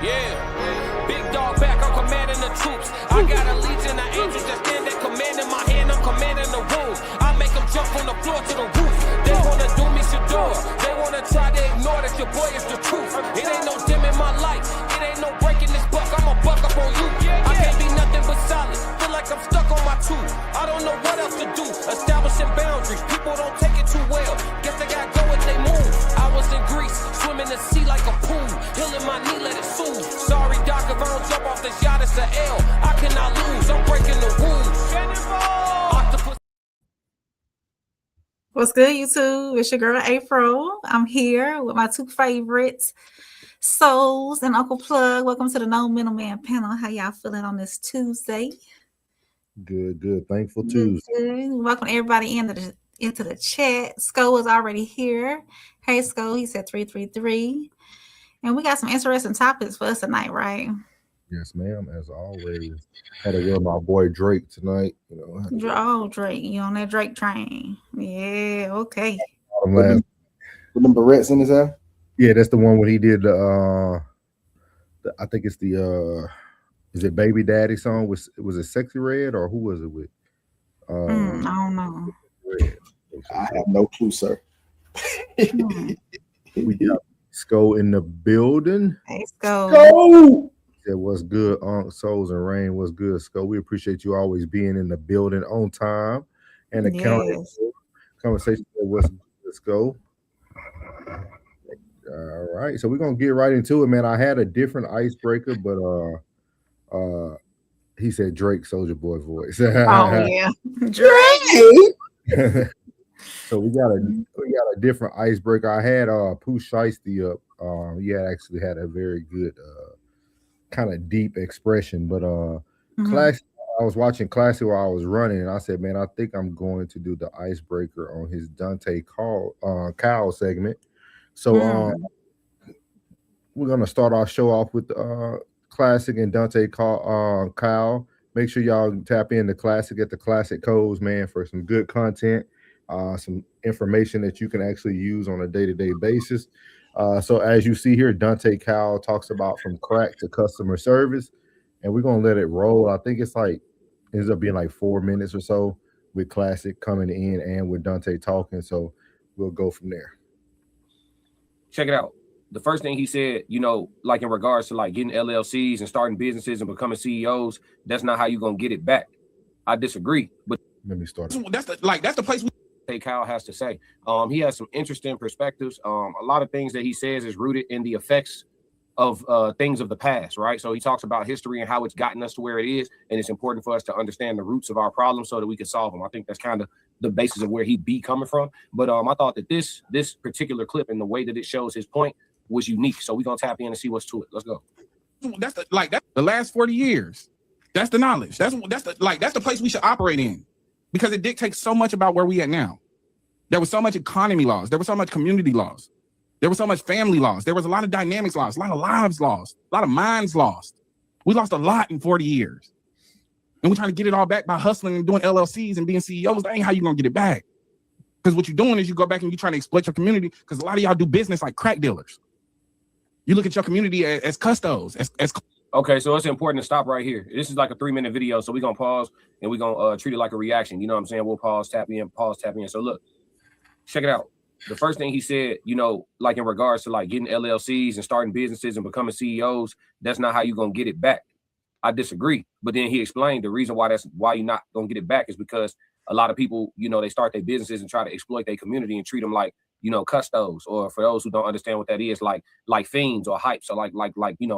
Yeah, big dog back, I'm commanding the troops. I got a legion of angels that stand at command in my hand, I'm commanding the room. I make them jump from the floor to the roof. They wanna do me Shador, they wanna try to ignore that your boy is the truth. It ain't no dim in my light, it ain't no breaking this buck, I'ma buck up on you. I can't be nothing but solid, feel like I'm stuck on my tooth. I don't know what else to do, establishing boundaries, people don't take it too well. Guess they gotta go if they move. I was in Greece, swimming the sea like a pool, healing my knee, let it soothe. Sorry, Doc, if I don't jump off this yacht, it's an L. I cannot lose, I'm breaking the rules. Octopus. What's good, YouTube? It's your girl, April. I'm here with my two favorites, Souls and Uncle Plug. Welcome to the No Middleman panel. How y'all feeling on this Tuesday? Good. Thankful Tuesday. Good. Welcome everybody into the chat. Sko is already here. Hey, Sko, he said 333. And we got some interesting topics for us tonight, right? Yes, ma'am. As always, had to with my boy Drake tonight. Oh, Drake, you on that Drake train? Yeah, okay. With them barrettes in his hair. Yeah, that's the one where he did the I think it's the is it Baby Daddy song? Was it Sexy Red or who was it with? I don't know. Red. I have no clue, sir. We got Sko in the building. Hey, Sko. Go! That was good, Souls and Rain. Was good, Sko. We appreciate you always being in the building on time and accounting for conversation. What's good, Sko? All right, so we're gonna get right into it, man. I had a different icebreaker, but he said Drake, Soulja Boy voice. Oh yeah, Drake. So we got a different icebreaker. I had Pooh Shiesty up. He actually had a very good kind of deep expression, but Classic. I was watching Classic while I was running, and I said, man, I think I'm going to do the icebreaker on his Dante Kyle segment. So we're gonna start our show off with Classic and Dante Kyle. Make sure y'all tap in the Classic at the Classic Codes, man, for some good content. Some information that you can actually use on a day-to-day basis. So as you see here, Dante Kyle talks about from crack to customer service, and we're gonna let it roll. I think ends up being like 4 minutes or so with Classic coming in and with Dante talking. So we'll go from there. Check it out. The first thing he said, like in regards to like getting LLCs and starting businesses and becoming CEOs, that's not how you're gonna get it back. I disagree, but let me start. That's the place Kyle has to say. He has some interesting perspectives. A lot of things that he says is rooted in the effects of things of the past, right? So he talks about history and how it's gotten us to where it is, and it's important for us to understand the roots of our problems so that we can solve them. I think that's kind of the basis of where he be coming from. But I thought that this particular clip and the way that it shows his point was unique. So we're gonna tap in and see what's to it. Let's go. That's the last 40 years. That's the knowledge. That's the place we should operate in, because it dictates so much about where we at now. There was so much economy laws. There was so much community laws. There was so much family laws. There was a lot of dynamics lost, a lot of lives lost, a lot of minds lost. We lost a lot in 40 years. And we're trying to get it all back by hustling and doing LLCs and being CEOs. That ain't how you're going to get it back. Because what you're doing is you go back and you're trying to exploit your community, because a lot of y'all do business like crack dealers. You look at your community as custos, as Okay, so it's important to stop right here. This is like a 3-minute video, so we're going to pause and we're going to treat it like a reaction. You know what I'm saying? We'll pause, tap in. So look. Check it out. The first thing he said, like in regards to like getting LLCs and starting businesses and becoming CEOs, that's not how you're going to get it back. I disagree. But then he explained the reason why you're not going to get it back is because a lot of people, they start their businesses and try to exploit their community and treat them like, custos, or for those who don't understand what that is, like fiends or hypes, or like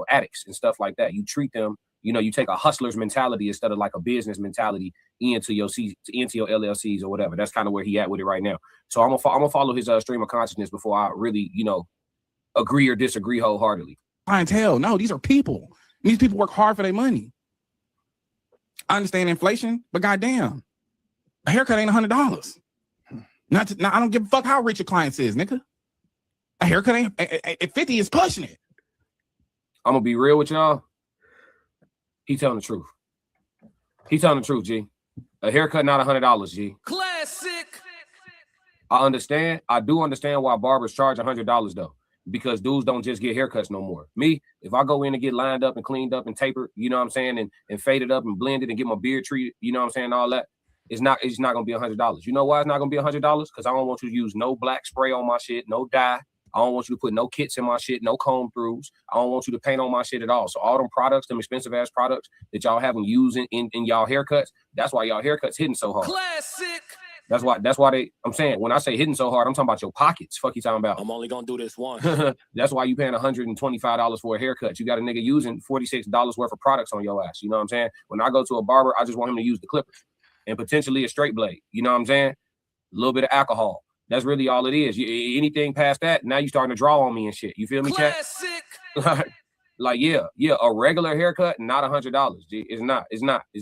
addicts and stuff like that. You treat them, you take a hustler's mentality instead of like a business mentality into your LLCs or whatever. That's kind of where he at with it right now. So I'm gonna follow his stream of consciousness before I really, agree or disagree wholeheartedly. Clientele. No, these are people. These people work hard for their money. I understand inflation, but goddamn, a haircut ain't $100. I don't give a fuck how rich your client is, nigga. A haircut ain't at 50 is pushing it. I'm gonna be real with y'all. He telling the truth. He telling the truth, G. A haircut, not $100, G. Classic. I understand. I do understand why barbers charge $100 though. because dudes don't just get haircuts no more. Me, if I go in and get lined up and cleaned up and tapered, you know what I'm saying, and faded up and blended and get my beard treated, you know what I'm saying, all that, it's not gonna be $100. You know why it's not gonna be $100? Because I don't want you to use no black spray on my shit, no dye. I don't want you to put no kits in my shit, no comb throughs. I don't want you to paint on my shit at all. So all them products, them expensive ass products that y'all haven't used in y'all haircuts, that's why y'all haircuts hitting so hard. Classic. That's why I'm saying, when I say hitting so hard, I'm talking about your pockets. Fuck you talking about. I'm only gonna do this once. That's why you paying $125 for a haircut. You got a nigga using $46 worth of products on your ass. You know what I'm saying? When I go to a barber, I just want him to use the clippers and potentially a straight blade. You know what I'm saying? A little bit of alcohol. That's really all it is. Anything past that, now you starting to draw on me and shit. You feel me, chat? Like, yeah, a regular haircut, not $100. It's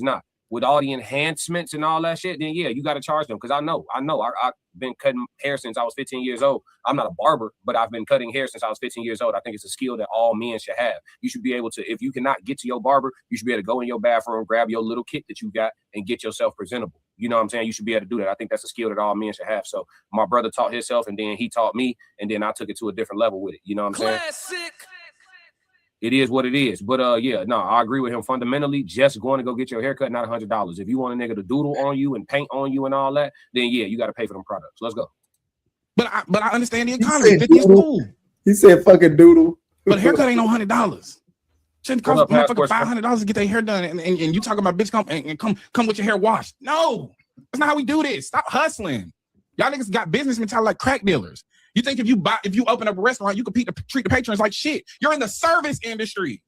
not. With all the enhancements and all that shit, then yeah, you got to charge them. Because I know. I've been cutting hair since I was 15 years old. I'm not a barber, but I've been cutting hair since I was 15 years old. I think it's a skill that all men should have. You should be able to, if you cannot get to your barber, you should be able to go in your bathroom, grab your little kit that you got, and get yourself presentable. You know what I'm saying? You should be able to do that. I think that's a skill that all men should have. So my brother taught himself, and then he taught me, and then I took it to a different level with it. You know what I'm saying? It is what it is. But yeah, no, I agree with him fundamentally. Just going to go get your haircut, not $100. If you want a nigga to doodle on you and paint on you and all that, then yeah, you got to pay for them products. Let's go. But I understand the economy. 50 is cool. He said fucking doodle. But a haircut ain't no $100. Shouldn't cost motherfucker $500 to get their hair done. And you talking about bitch come with your hair washed. No, that's not how we do this. Stop hustling. Y'all niggas got business mentality like crack dealers. You think if you open up a restaurant, you compete to treat the patrons like shit. You're in the service industry.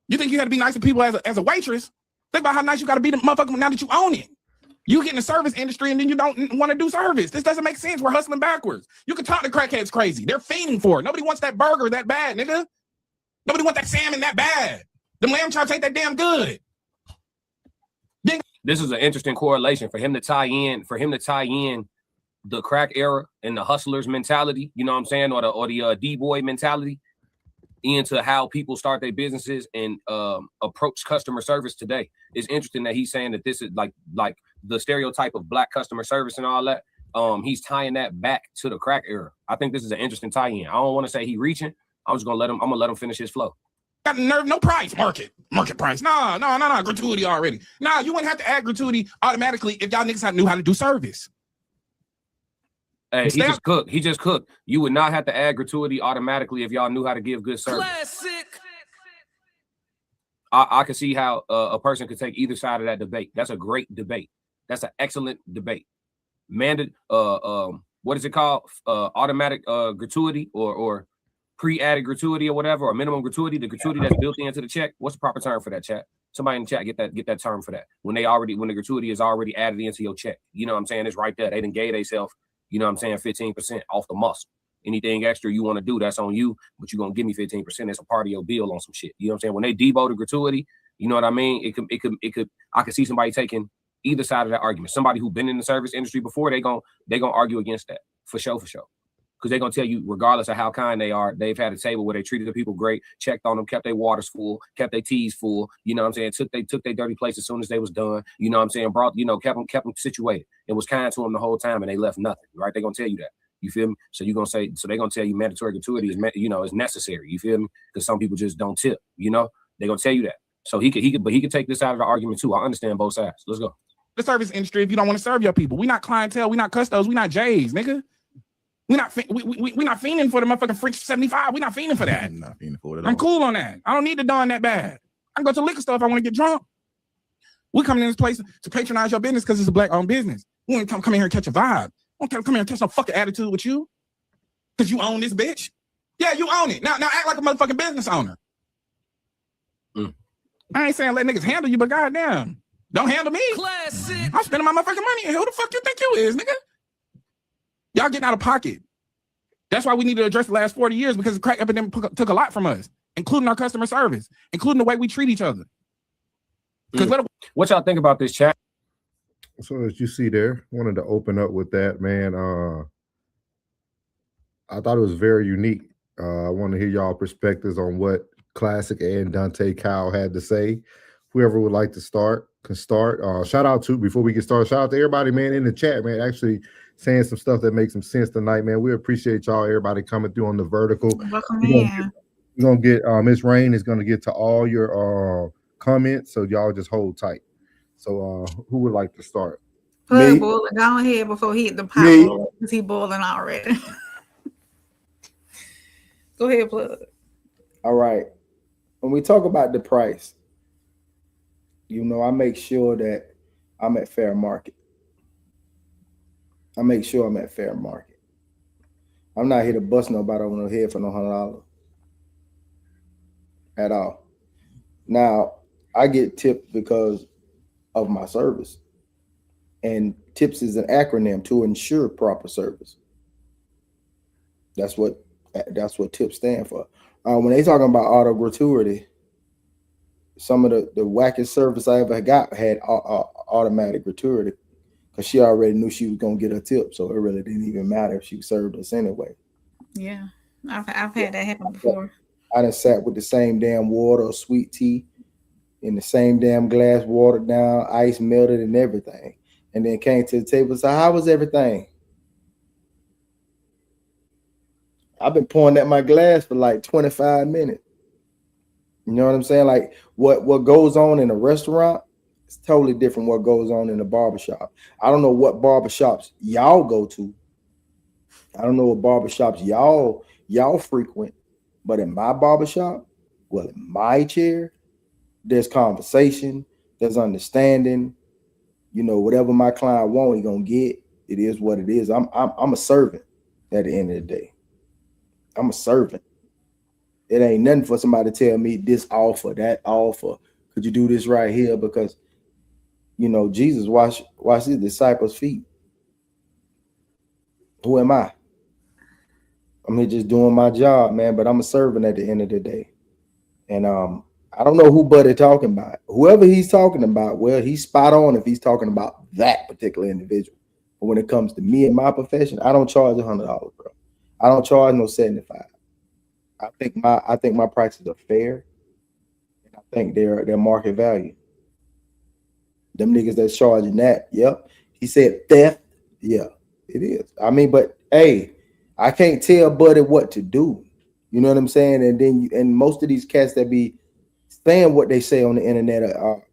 You think you got to be nice to people as a waitress? Think about how nice you got to be to motherfucker now that you own it. You get in the service industry and then you don't want to do service. This doesn't make sense. We're hustling backwards. You can talk to crackheads crazy. They're fiending for it. Nobody wants that burger that bad, nigga. Nobody wants that salmon that bad. Them lamb chops ain't that damn good. This is an interesting correlation for him to tie in the crack era and the hustlers mentality, you know what I'm saying, or the D-boy mentality into how people start their businesses and approach customer service today. It's interesting that he's saying that this is like the stereotype of black customer service and all that. He's tying that back to the crack era. I think this is an interesting tie-in. I don't want to say he reaching. I'm gonna let him finish his flow. Got the nerve, no price, market price. No, gratuity already. No, you wouldn't have to add gratuity automatically if y'all niggas knew how to do service. Hey, he just cooked. You would not have to add gratuity automatically if y'all knew how to give good service. Classic. I can see how a person could take either side of that debate. That's a great debate. That's an excellent debate. What is it called? Automatic gratuity or pre-added gratuity or whatever, or minimum gratuity, the gratuity that's built into the check. What's the proper term for that, chat? Somebody in the chat get that term for that. When the gratuity is already added into your check. You know what I'm saying? It's right there. They done gave themselves, you know what I'm saying, 15% off the muscle. Anything extra you want to do, that's on you, but you're gonna give me 15%. It's a part of your bill on some shit. You know what I'm saying? When they debo the gratuity, you know what I mean? It could I could see somebody taking either side of that argument. Somebody who's been in the service industry before, they gonna argue against that for sure. Because they're going to tell you, regardless of how kind they are, they've had a table where they treated the people great, checked on them, kept their waters full, kept their teas full, you know what I'm saying, took their dirty plates as soon as they was done, you know what I'm saying, kept them situated and was kind to them the whole time, and they left nothing, right? They're going to tell you that. You feel me? So they're going to tell you mandatory gratuity is necessary. You feel me? Because some people just don't tip, you know? They're going to tell you that. So he could take this out of the argument too. I understand both sides. Let's go. The service industry, if you don't want to serve your people, we not clientele, we not custos, we not J's, nigga. We not fiending for the motherfucking French 75. We not fiending for that. I'm not fiending for it. I'm cool on that. I don't need to don that bad. I can go to liquor store if I want to get drunk. We coming in this place to patronize your business because it's a black-owned business. We want to come in here and catch a vibe. We don't come here and catch some fucking attitude with you because you own this bitch. Yeah, you own it. Now act like a motherfucking business owner. I ain't saying let niggas handle you, but goddamn, don't handle me. Classic. I'm spending my motherfucking money. Who the fuck you think you is, nigga? Y'all getting out of pocket. That's why we need to address the last 40 years, because the crack epidemic took a lot from us, including our customer service, including the way we treat each other. What y'all think about this, chat? So as you see there, wanted to open up with that, man. I thought it was very unique. I want to hear y'all perspectives on what Classic and Dante Kyle had to say. Whoever would like to start, can start. Shout out to before we get started. Shout out to everybody, man, in the chat, man. Actually saying some stuff that makes some sense tonight, man. We appreciate y'all, everybody coming through on the vertical. Welcome in. We're gonna get Miss Rain is gonna get to all your comments, so y'all just hold tight. So who would like to start? Plug boiling. Go ahead before he hit the pot because he boiling already. Go ahead, Plug. All right. When we talk about the price, you know, I make sure that I'm at fair market. I make sure I'm at fair market. I'm not here to bust nobody on the head for no $100 at all. Now, I get tipped because of my service. And TIPS is an acronym to ensure proper service. That's what TIPS stand for. When they talking about auto gratuity, some of the wackest service I ever got had automatic gratuity because she already knew she was gonna get a tip, so it really didn't even matter if she served us anyway. Yeah, I've had that happen before. I done sat with the same damn water or sweet tea in the same damn glass, watered down, ice melted, and everything. And then came to the table and said, "How was everything?" I've been pouring at my glass for like 25 minutes. You know what I'm saying? Like what goes on in a restaurant is totally different what goes on in a barbershop. I don't know what barbershops y'all go to. I don't know what barbershops y'all frequent, but in my barbershop, well, in my chair, there's conversation, there's understanding. You know, whatever my client wants, he gonna get. It is what it is. I'm a servant at the end of the day. I'm a servant. It ain't nothing for somebody to tell me this offer, that offer. Could you do this right here? Because, you know, Jesus washed his disciples' feet. Who am I? I'm here just doing my job, man, but I'm a servant at the end of the day. And I don't know who Buddy talking about. Whoever he's talking about, well, he's spot on if he's talking about that particular individual. But when it comes to me and my profession, I don't charge $100, bro. I don't charge no 75. I think my prices are fair. And I think they're market value. Them niggas that's charging that, yep. He said theft. Yeah, it is. I mean, but hey, I can't tell Buddy what to do. You know what I'm saying? And then and most of these cats that be saying what they say on the internet are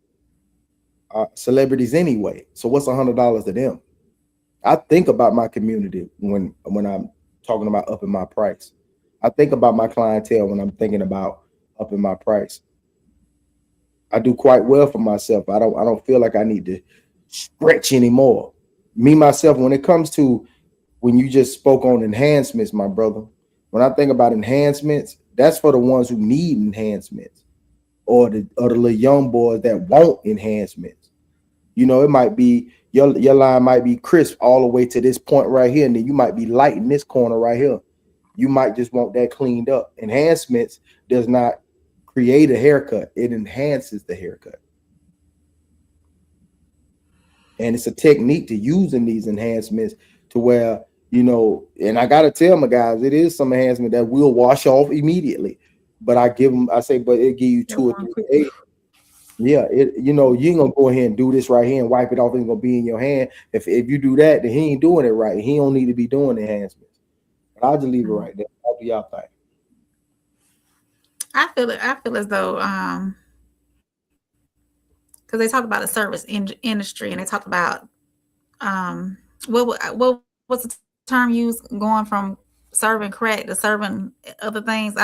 celebrities anyway. So what's $100 to them? I think about my community when I'm talking about upping my price. I think about my clientele when I'm thinking about upping my price. I do quite well for myself. I don't feel like I need to stretch anymore. Me, myself, when it comes to when you just spoke on enhancements, my brother, when I think about enhancements, that's for the ones who need enhancements or the little young boys that want enhancements. You know, it might be your line might be crisp all the way to this point right here, and then you might be light in this corner right here. You might just want that cleaned up. Enhancements does not create a haircut. It enhances the haircut. And it's a technique to using these enhancements to where, you know, and I got to tell my guys, it is some enhancement that will wash off immediately. But I say, but it give you 2 or 3 days. Yeah, you know, you ain't gonna go ahead and do this right here and wipe it off. It's gonna be in your hand. If you do that, then he ain't doing it right. He don't need to be doing enhancements. But I'll just leave it right there. How do y'all think? I feel as though because they talk about the service industry and they talk about what was the term used going from serving crack to serving other things.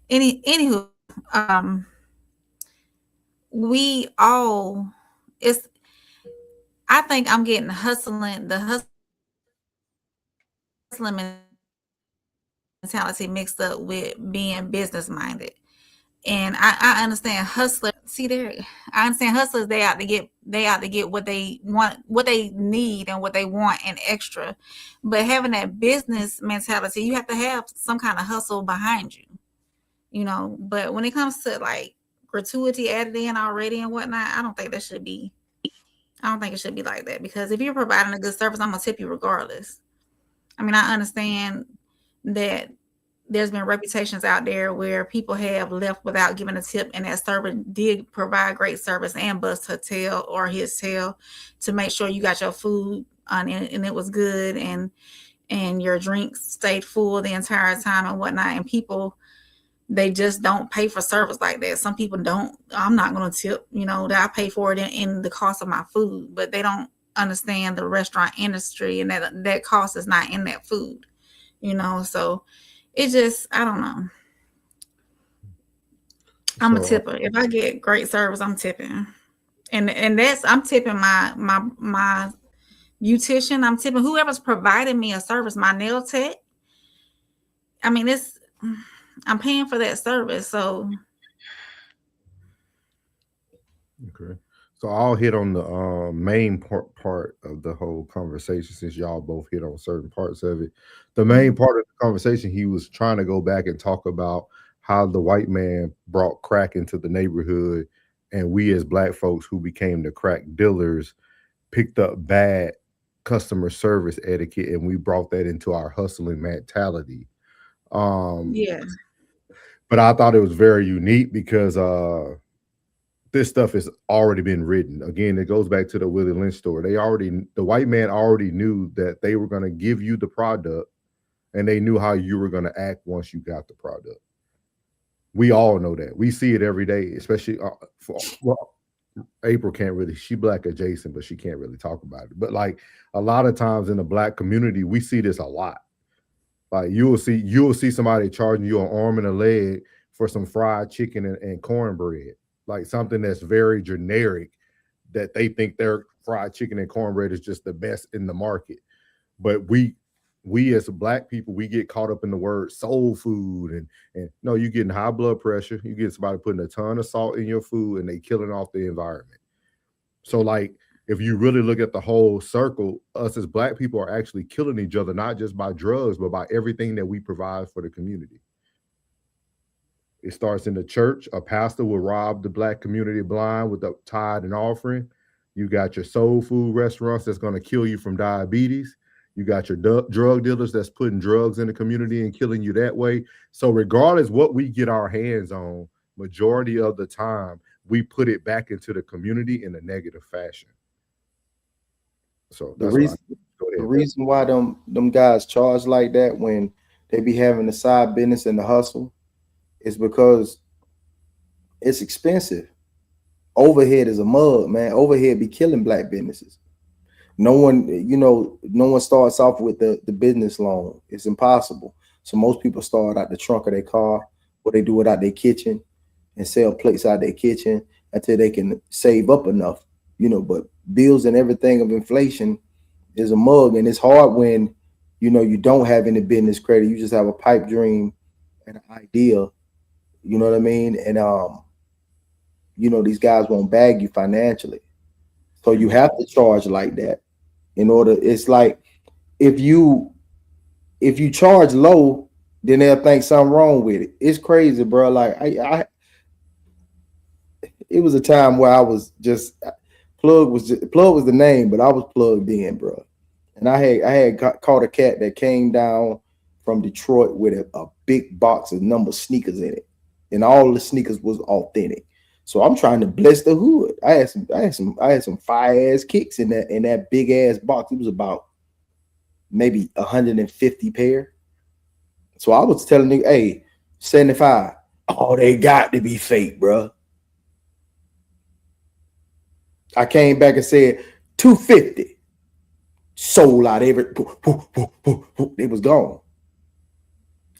Anywho, we all I think I'm getting the hustling mentality mixed up with being business minded. And I understand hustlers. I understand hustlers. They out to get what they want, what they need, and what they want, and extra. But having that business mentality, you have to have some kind of hustle behind you, you know. But when it comes to like gratuity added in already and whatnot, I don't think it should be like that, because if you're providing a good service, I'm gonna tip you regardless. I mean, I understand that there's been reputations out there where people have left without giving a tip, and that server did provide great service and bust her tail or his tail to make sure you got your food on and it was good, and your drinks stayed full the entire time and whatnot. And people, they just don't pay for service like that. Some people don't. I'm not going to tip, that I pay for it in the cost of my food, but they don't understand the restaurant industry and that cost is not in that food, so it just, I don't know. I'm a tipper. If I get great service, I'm tipping. And I'm tipping my beautician. I'm tipping whoever's providing me a service, my nail tech. I mean, I'm paying for that service. So okay. So I'll hit on the main part of the whole conversation, since y'all both hit on certain parts of it. The main part of the conversation, he was trying to go back and talk about how the white man brought crack into the neighborhood, and we as black folks who became the crack dealers picked up bad customer service etiquette, and we brought that into our hustling mentality. yeah. But I thought it was very unique because this stuff has already been written. Again, it goes back to the Willie Lynch story. The white man already knew that they were going to give you the product, and they knew how you were going to act once you got the product. We all know that. We see it every day, especially April can't really, she black adjacent, but she can't really talk about it. But like a lot of times in the black community, we see this a lot. Like you'll see somebody charging you an arm and a leg for some fried chicken and cornbread. Like something that's very generic, that they think their fried chicken and cornbread is just the best in the market. But we as black people, we get caught up in the word soul food, and no, you're getting high blood pressure. You get somebody putting a ton of salt in your food, and they killing off the environment. So like, if you really look at the whole circle, us as black people are actually killing each other, not just by drugs, but by everything that we provide for the community. It starts in the church. A pastor will rob the black community blind with the tithe and offering. You got your soul food restaurants that's going to kill you from diabetes. You got your drug dealers that's putting drugs in the community and killing you that way. So regardless what we get our hands on, majority of the time, we put it back into the community in a negative fashion. So that's the reason why them guys charge like that when they be having the side business and the hustle is because it's expensive. Overhead is a mug, man. Overhead be killing black businesses. No one starts off with the business loan. It's impossible. So most people start out the trunk of their car, or they do it out their kitchen and sell plates out their kitchen until they can save up enough, but bills and everything of inflation is a mug. And it's hard when, you don't have any business credit. You just have a pipe dream and an idea, you know what I mean? And, these guys won't bag you financially. So you have to charge like that in order. It's like, if you charge low, then they'll think something wrong with it. It's crazy, bro. Like it was a time where I was just Plug was the name, but I was plugged in, bro. And I had caught a cat that came down from Detroit with a big box of number sneakers in it, and all the sneakers was authentic. So I'm trying to bless the hood. I had some fire ass kicks in that big ass box. It was about maybe 150 pair. So I was telling you, hey, 75. Oh, they got to be fake, bro. I came back and said 250. Sold out every. It was gone.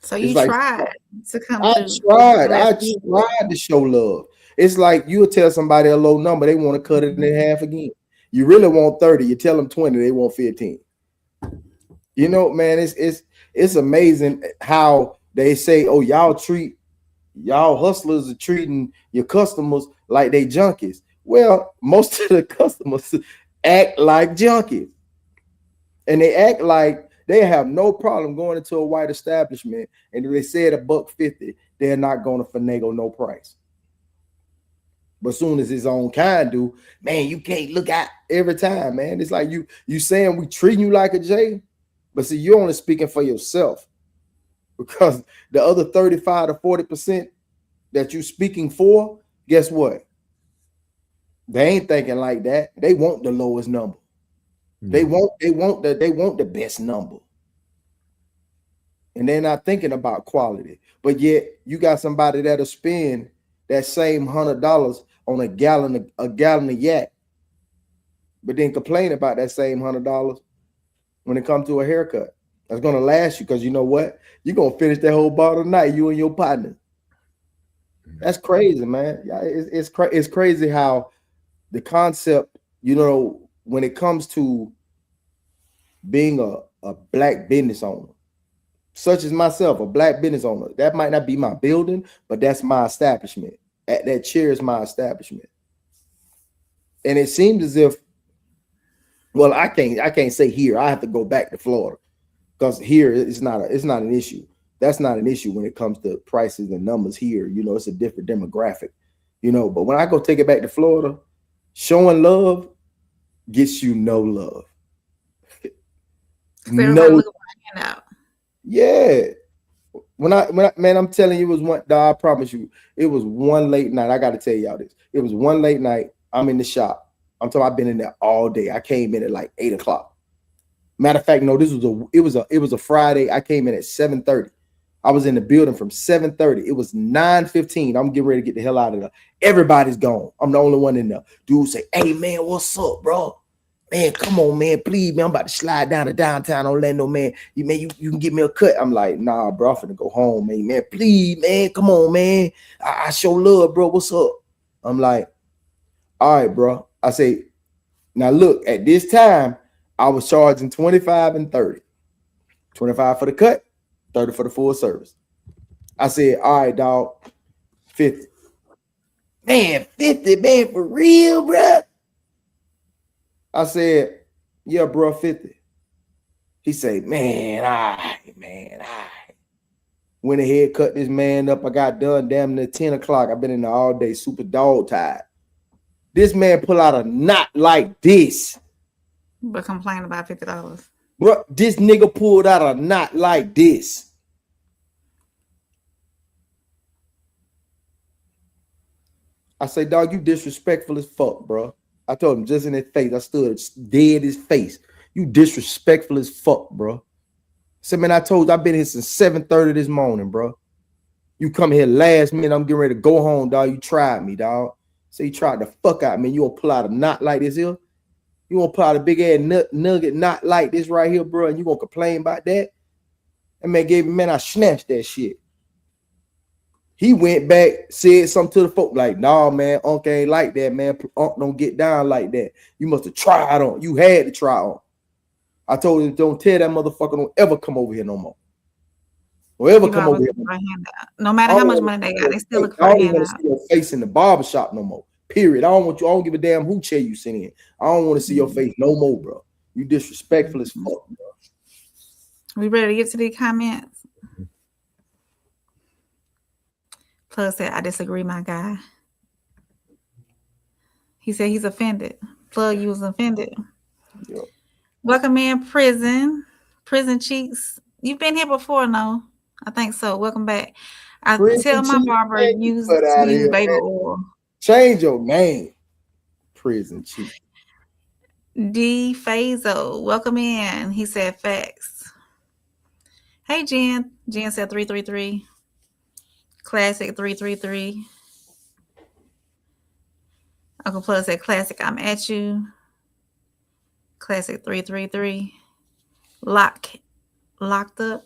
So you tried to come. I tried to show love. It's like you'll tell somebody a low number, they want to cut it in half again. You really want 30, you tell them 20, they want 15. Man, it's amazing how they say, oh, y'all hustlers are treating your customers like they junkies. Well, most of the customers act like junkies. And they act like they have no problem going into a white establishment, and if they said $150, they're not going to finagle no price. But as soon as his own kind do, man, you can't look out every time, man. It's like you saying we treating you like a J, but see, you're only speaking for yourself. because the other 35 to 40% that you speaking for, guess what? They ain't thinking like that. They want the lowest number. They want the best number. And they're not thinking about quality. But yet you got somebody that'll spend that same $100 on a gallon of yak, but then complain about that same $100 when it comes to a haircut. That's gonna last you, because you know what? You're gonna finish that whole bottle tonight, you and your partner. That's crazy, man. Yeah, it's crazy how the concept, you know, when it comes to being a black business owner, such as myself, a black business owner, that might not be my building, but that's my establishment. That chair is my establishment. And it seems as if, well, I can't say here. I have to go back to Florida, because here it's not an issue. That's not an issue when it comes to prices and numbers here. You know, it's a different demographic, you know. But when I go take it back to Florida, showing love gets you no love. No. Yeah. When I man, I'm telling you, it was one. I promise you, it was one late night. I got to tell y'all this. It was one late night. I'm in the shop. I'm talking. I've been in there all day. I came in at like 8 o'clock. Matter of fact, no, it was a Friday. I came in at 7:30. I was in the building from 7:30. It was 9:15. I'm getting ready to get the hell out of there. Everybody's gone. I'm the only one in there. Dude say, "Hey man, what's up, bro? Man, come on, man, please, man. I'm about to slide down to downtown Orlando, man. You can give me a cut." I'm like, "Nah, bro, I'm finna go home, man. Man, please, man, come on, man. I show love, bro. What's up?" I'm like, "All right, bro." I say, "Now look, at this time, I was charging 25 and 30. 25 for the cut, 30 for the full service." I said, "All right, dog, 50. Man, 50, man, for real, bro?" I said, "Yeah, bro, 50. He said, "Man, all right, man, all right." Went ahead, cut this man up. I got done damn near 10 o'clock. I've been in there all day, super dog tired. This man pull out a knot like this. But complain about $50. Bro, this nigga pulled out a knot like this. I say, "Dog, you disrespectful as fuck, bro." I told him just in his face. I stood dead his face. "You disrespectful as fuck, bro." I said, "Man, I told you I've been here since 7:30 this morning, bro. You come here last minute. I'm getting ready to go home, dog. You tried me, dog." So you tried the fuck out, man. You gonna pull out a knot like this here? You gonna pull out a big ass nugget knot like this right here, bro? And you gonna complain about that? That man gave me, man, I snatched that shit. He went back, said something to the folk like, "Nah, man, Unc ain't like that, man. Unc don't get down like that. You must have tried on. You had to try on." I told him, "Don't tell that motherfucker don't ever come over here no more. Don't ever come over here. No matter how much money they got, they still look for a handout. I don't want to see your face in the barbershop no more. Period. I don't give a damn who chair you sit in. I don't want to see your face no more, bro. You disrespectful as fuck, bro." We ready to get to the comments? Plug said, "I disagree, my guy." He said he's offended. Plug, you was offended. Yep. Welcome in, Prison Cheeks. You've been here before, no? I think so. Welcome back. I tell my barber use baby oil. Change your name. Prison Cheeks. D Fazo, welcome in. He said facts. Hey, Jen. Jen said 333. Classic 333. Uncle Plus said classic, I'm at you. Classic 333. Locked up.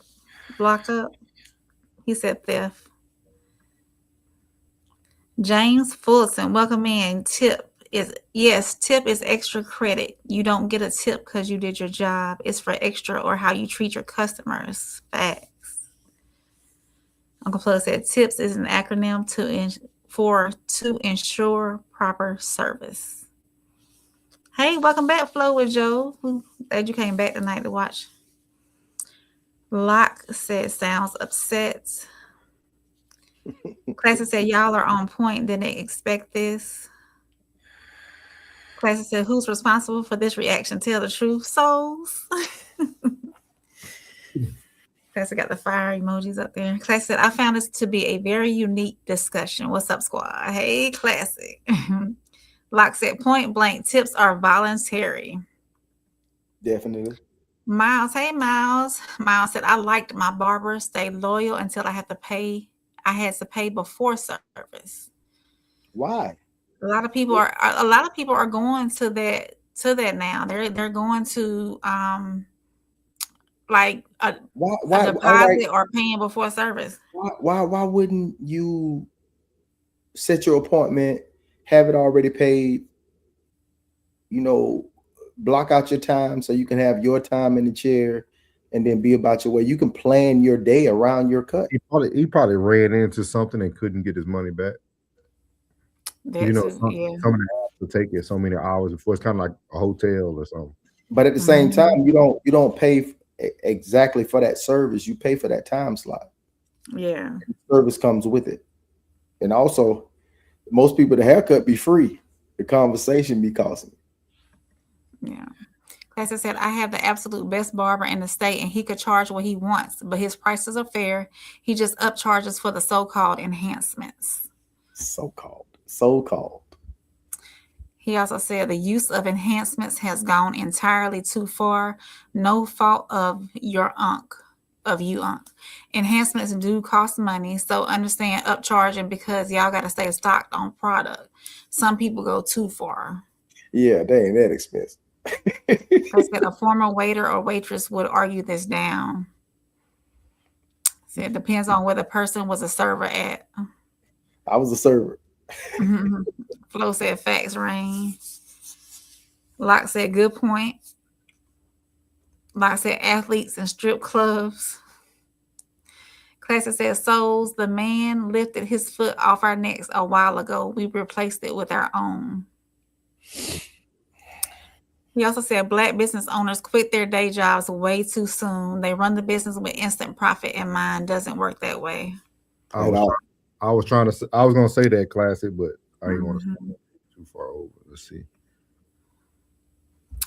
He said theft. James Fulton, welcome in. Tip is extra credit. You don't get a tip because you did your job. It's for extra or how you treat your customers. Facts. Uncle Plug said tips is an acronym to ensure proper service. Hey, welcome back, Flow with Joe. Glad you came back tonight to watch. Locke said sounds upset. Classic said y'all are on point. Didn't expect this. Classic said who's responsible for this reaction? Tell the truth, souls. Classic got the fire emojis up there. Classic said, I found this to be a very unique discussion. What's up, squad? Hey, Classic. Locke said, point blank, tips are voluntary. Definitely. Miles, hey, Miles. Miles said, I liked my barber, stayed loyal until I had to pay. I had to pay before service. Why? A lot of people are going to that now. They're going to like a deposit or paying before service. Why wouldn't you set your appointment, have it already paid, block out your time so you can have your time in the chair and then be about your way. You can plan your day around your cut. He probably ran into something and couldn't get his money back. Some of the apps will take you so many hours before. It's kind of like a hotel or something. But at the same time, you don't pay exactly for that service. You pay for that time slot. Yeah. Service comes with it. And also, most people, the haircut be free. The conversation be costing. Yeah. As I said, I have the absolute best barber in the state, and he could charge what he wants, but his prices are fair. He just upcharges for the so-called enhancements. So-called. He also said the use of enhancements has gone entirely too far. No fault of you, Unc. Enhancements do cost money, so understand upcharging because y'all got to stay stocked on product. Some people go too far. Yeah, they ain't that expensive. I said a former waiter or waitress would argue this down. So it depends on where the person was a server at. I was a server. Flo said facts, Rain. Locke said good point. Locke said athletes and strip clubs. Classic said souls. The man lifted his foot off our necks a while ago. We replaced it with our own. He also said black business owners quit their day jobs way too soon. They run the business with instant profit in mind. Doesn't work that way. I was going to say that, Classic, but I didn't want to say too far over. Let's see.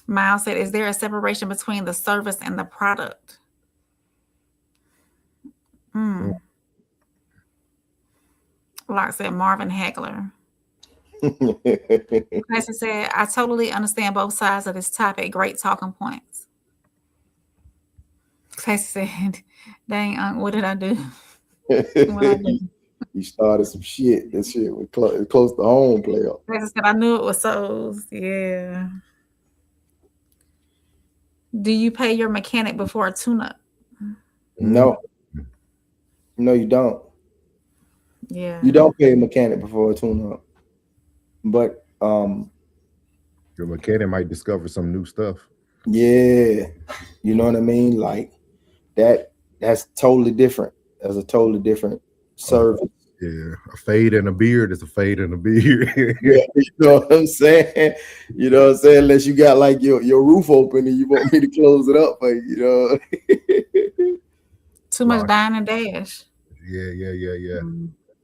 Miles said, is there a separation between the service and the product? Locke said Marvin Hagler. Classic said, I totally understand both sides of this topic. Great talking points. Classic said, dang, Unc, what did I do? You started some shit. That shit was close to home playoff. Classic said, I knew it was souls. Yeah. Do you pay your mechanic before a tune-up? No, you don't. Yeah. You don't pay a mechanic before a tune-up. But your mechanic might discover some new stuff. Yeah, you know what I mean? Like that's totally different. That's a totally different service. Yeah, a fade and a beard is a fade and a beard. Yeah, you know what I'm saying? Unless you got like your roof open and you want me to close it up for you, Too much dine and dash. Yeah.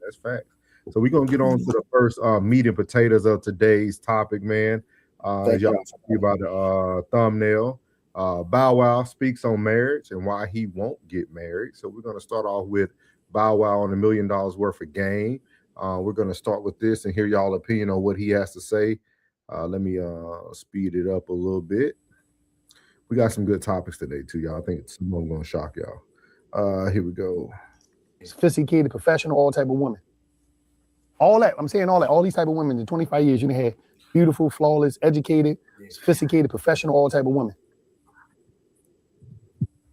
That's fact. So we're gonna get on to the first meat and potatoes of today's topic, man. As y'all talking about the thumbnail, Bow Wow speaks on marriage and why he won't get married. So we're gonna start off with Bow Wow on $1 million worth of game. We're gonna start with this and hear y'all opinion on what he has to say. Let me speed it up a little bit. We got some good topics today too, y'all. I think some of them gonna shock y'all. Here we go. Sophisticated, professional, all type of women. All that, I'm saying all that, all these type of women in 25 years, you had beautiful, flawless, educated, sophisticated, professional, all type of women.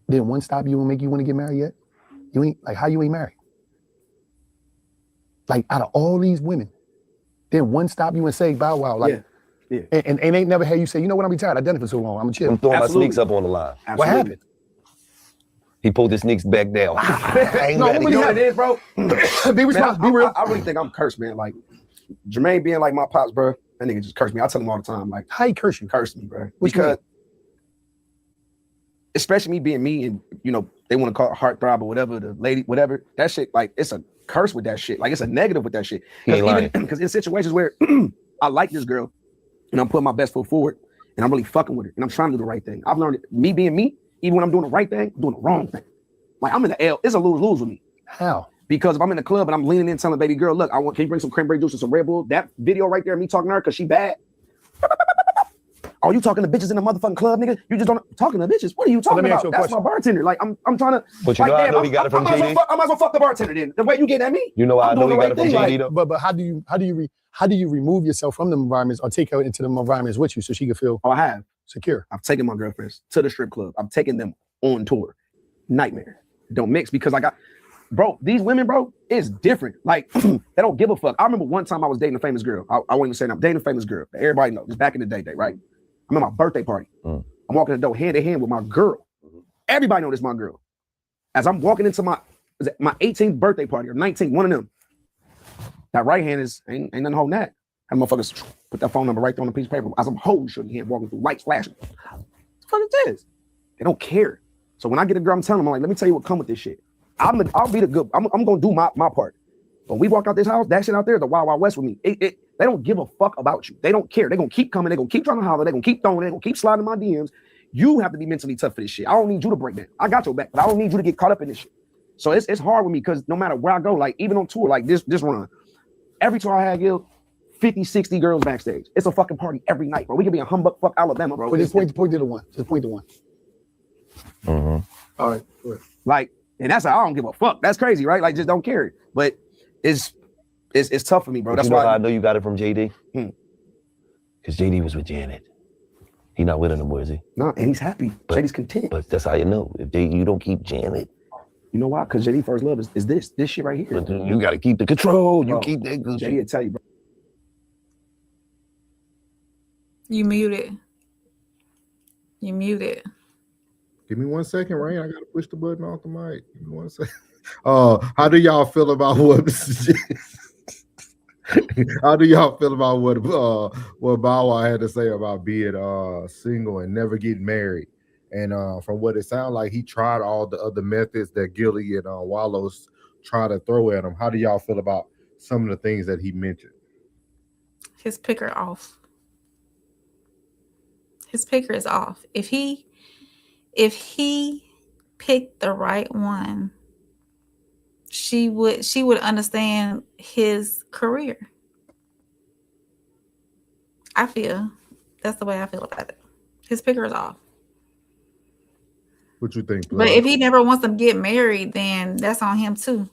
Didn't one stop you and make you want to get married yet? You ain't, like, how you ain't married? Like, out of all these women, didn't one stop you and say, Bow Wow, like, and ain't never had you say, you know what, I'm retired, I've done it for so long, I'm a chill. I'm throwing my sneaks up on the line. Absolutely. What happened? He pulled his sneaks back down. You know what it is, bro? Be responsible, be real. I really think I'm cursed, man. Like, Jermaine being like my pops, bro, that nigga just cursed me. I tell him all the time, like, how he curse you? Curse me, bro. Because, especially me being me and, they want to call it heartthrob or whatever, the lady, whatever, that shit, like, it's a curse with that shit. Like, it's a negative with that shit. Because in situations where I like this girl and I'm putting my best foot forward and I'm really fucking with her and I'm trying to do the right thing. I've learned me being me, even when I'm doing the right thing, I'm doing the wrong thing. Like I'm in the L. It's a lose-lose with me. How? Because if I'm in the club and I'm leaning in telling baby girl, look, can you bring some cranberry juice and some Red Bull? That video right there, me talking to her because she bad. Are you talking to bitches in the motherfucking club, nigga? You just don't talking to bitches. What are you talking about? That's my bartender. Like I'm trying to. But you know, I know he got it from JD. I might as well fuck the bartender then. The way you get at me. You know, I know he got it from JD though. But how do you remove yourself from the environments or take her into the environments with you so she can feel? Oh, I have secure. I've taken my girlfriends to the strip club. I've taken them on tour. Nightmare. Don't mix because I got. Bro, these women, bro, it's different. Like, they don't give a fuck. I remember one time I was dating a famous girl. I won't even say that. I'm dating a famous girl. Everybody knows. It's back in the day, right? I'm at my birthday party. I'm walking the door hand in hand with my girl. Everybody knows this my girl. As I'm walking into my 18th birthday party or 19th, one of them. That right hand ain't nothing holding that. That motherfuckers put that phone number right there on a piece of paper. As I'm holding shorty hand, walking through lights flashing. What the fuck is this? They don't care. So when I get a girl, I'm telling them, I'm like, let me tell you what come with this shit. I'll be the good. I'm gonna do my part. When we walk out this house, that shit out there, the Wild Wild West with me. They don't give a fuck about you. They don't care. They're gonna keep coming. They're gonna keep trying to holler. They're gonna keep throwing. They're gonna keep sliding my DMs. You have to be mentally tough for this shit. I don't need you to break down. I got your back, but I don't need you to get caught up in this shit. So it's hard with me because no matter where I go, like even on tour, like this run, every tour I had, Gil, 50, 60 girls backstage. It's a fucking party every night, bro. We could be in Humbug, fuck Alabama, bro. But just point to the one. Just point to one. Mm-hmm. All right. Good. Like, and that's how I don't give a fuck. That's crazy, right? Like, just don't care. But it's tough for me, bro. But that's you know why how I know you got it from JD? Because JD was with Janet. He not with her no more, is he? No, and he's happy. JD's content. But that's how you know. If you don't keep Janet. You know why? Because JD first love is this shit right here. But you got to keep the control. You keep that good JD shit. will tell you, bro. You muted. You muted. Give me 1 second, Rain. I gotta push the button off the mic. Give me 1 second. How do y'all feel about what? How do y'all feel about what Bow Wow had to say about being single and never getting married? And from what it sounds like, he tried all the other methods that Gilly and Wallows try to throw at him. How do y'all feel about some of the things that he mentioned? His picker off. His picker is off. If he picked the right one, she would understand his career. I feel that's the way I feel about it. His picker is off. What you think, Plug? But if he never wants to get married, then that's on him too.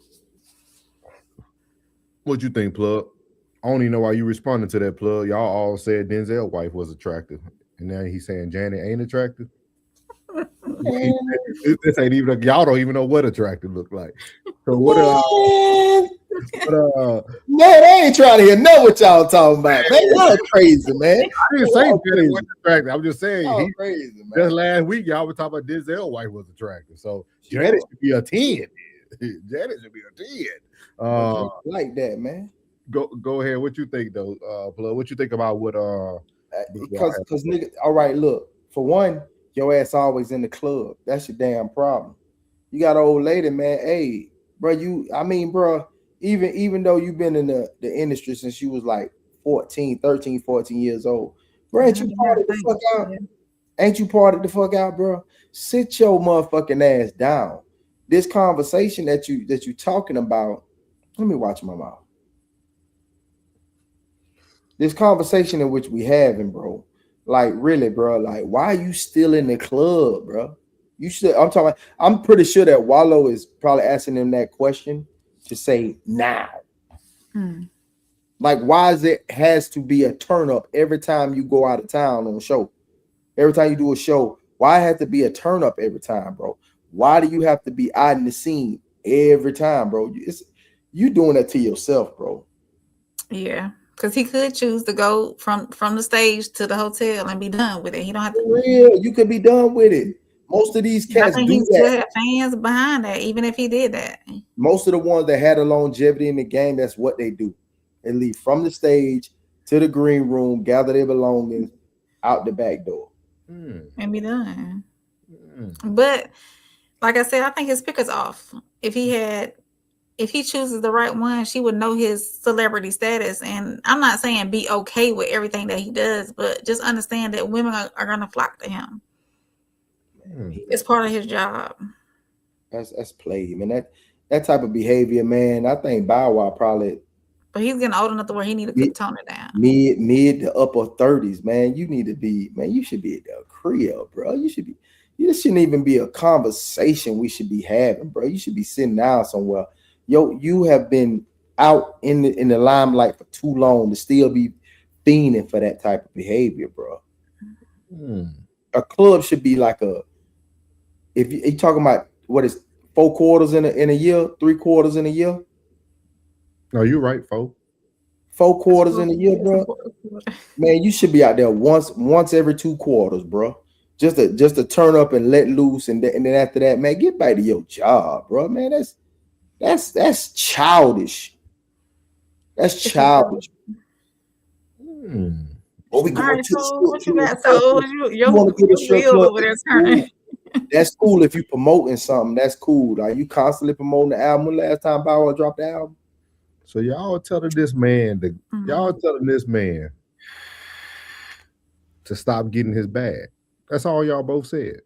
What you think, Plug? I don't even know why you responded to that, Plug. Y'all all said Denzel's wife was attractive, and now he's saying Janet ain't attractive. This ain't even y'all don't even know what attractive look like. So what? Man, I ain't trying to hear know what y'all talking about. Man, y'all crazy, man. I didn't say Janet was attractive. I'm just saying Y'all crazy, man. just last week y'all were talking about Denzel's wife was attractive. So Janet should be a 10. Janet should be a 10. Like that, man. Go ahead. What you think though, Plug? What you think about what because nigga, all right, look, for one, your ass always in the club. That's your damn problem. You got an old lady, man. Hey, bro, bro, even though you've been in the industry since you was like 13, 14 years old, bro, ain't you parted the fuck out? Ain't you parted the fuck out, bro? Sit your motherfucking ass down. This conversation that you talking about, let me watch my mouth. This conversation in which we having, bro, like really, bro, like why are you still in the club, bro? I'm pretty sure that Wallow is probably asking him that question to say now. Like, why is it has to be a turn up every time you go out of town on a show? Every time you do a show, why have to be a turn up every time, bro? Why do you have to be out in the scene every time, bro? You doing that to yourself, bro. Yeah, because he could choose to go from the stage to the hotel and be done with it. He don't have to. For real, you could be done with it. Most of these cats do he that. still had fans behind that, even if he did that. Most of the ones that had a longevity in the game, that's what they do. They leave from the stage to the green room, gather their belongings out the back door. And be done. But like I said, I think his picker's off. If he chooses the right one, she would know his celebrity status. And I'm not saying be okay with everything that he does, but just understand that women are going to flock to him. It's part of his job. That's play, man. That type of behavior, man. I think Bow Wow probably. But he's getting old enough to where he need to tone it down. Mid to upper 30s, man. You need to be, man. You should be at the crib, bro. You should be. This shouldn't even be a conversation we should be having, bro. You should be sitting down somewhere. Yo, you have been out in the limelight for too long to still be fiending for that type of behavior, bro. A club should be like if you're talking about what is 4 quarters in a year, 3 quarters in a year. No, you're right, 4 quarters in a year, bro. Man, you should be out there once every 2 quarters, bro. Just to turn up and let loose, and then after that, man, get back to your job, bro. Man, that's childish. That's childish. All right, so what you got? So you want to get a strip club over there turning. That's cool if you promoting something. That's cool. Are you constantly promoting the album? When last time Bow Wow dropped the album? So y'all telling this man to stop getting his bag. That's all y'all both said.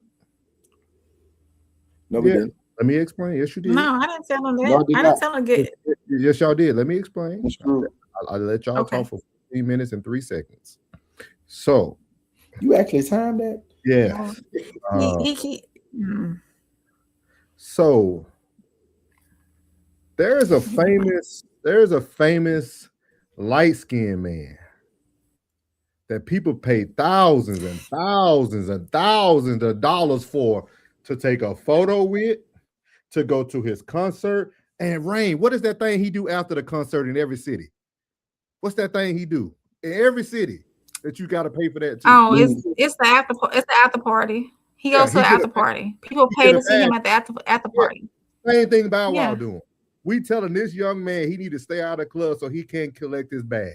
No, we didn't. Let me explain. Yes, you did. No, I didn't tell him that. I didn't tell him get. Yes, y'all did. Let me explain. That's true. I'll let y'all talk for 15 minutes and 3 seconds. So you actually timed that? Yeah. So there's a famous light-skinned man that people pay thousands and thousands and thousands of dollars for to take a photo with, to go to his concert. And Rain, what is that thing he do after the concert in every city? What's that thing he do in every city that you got to pay for that too? Oh, it's the after party. He goes to the after party. People pay to see him at the after party. Same thing Bow Wow doing. We telling this young man he need to stay out of the club so he can't collect his bag.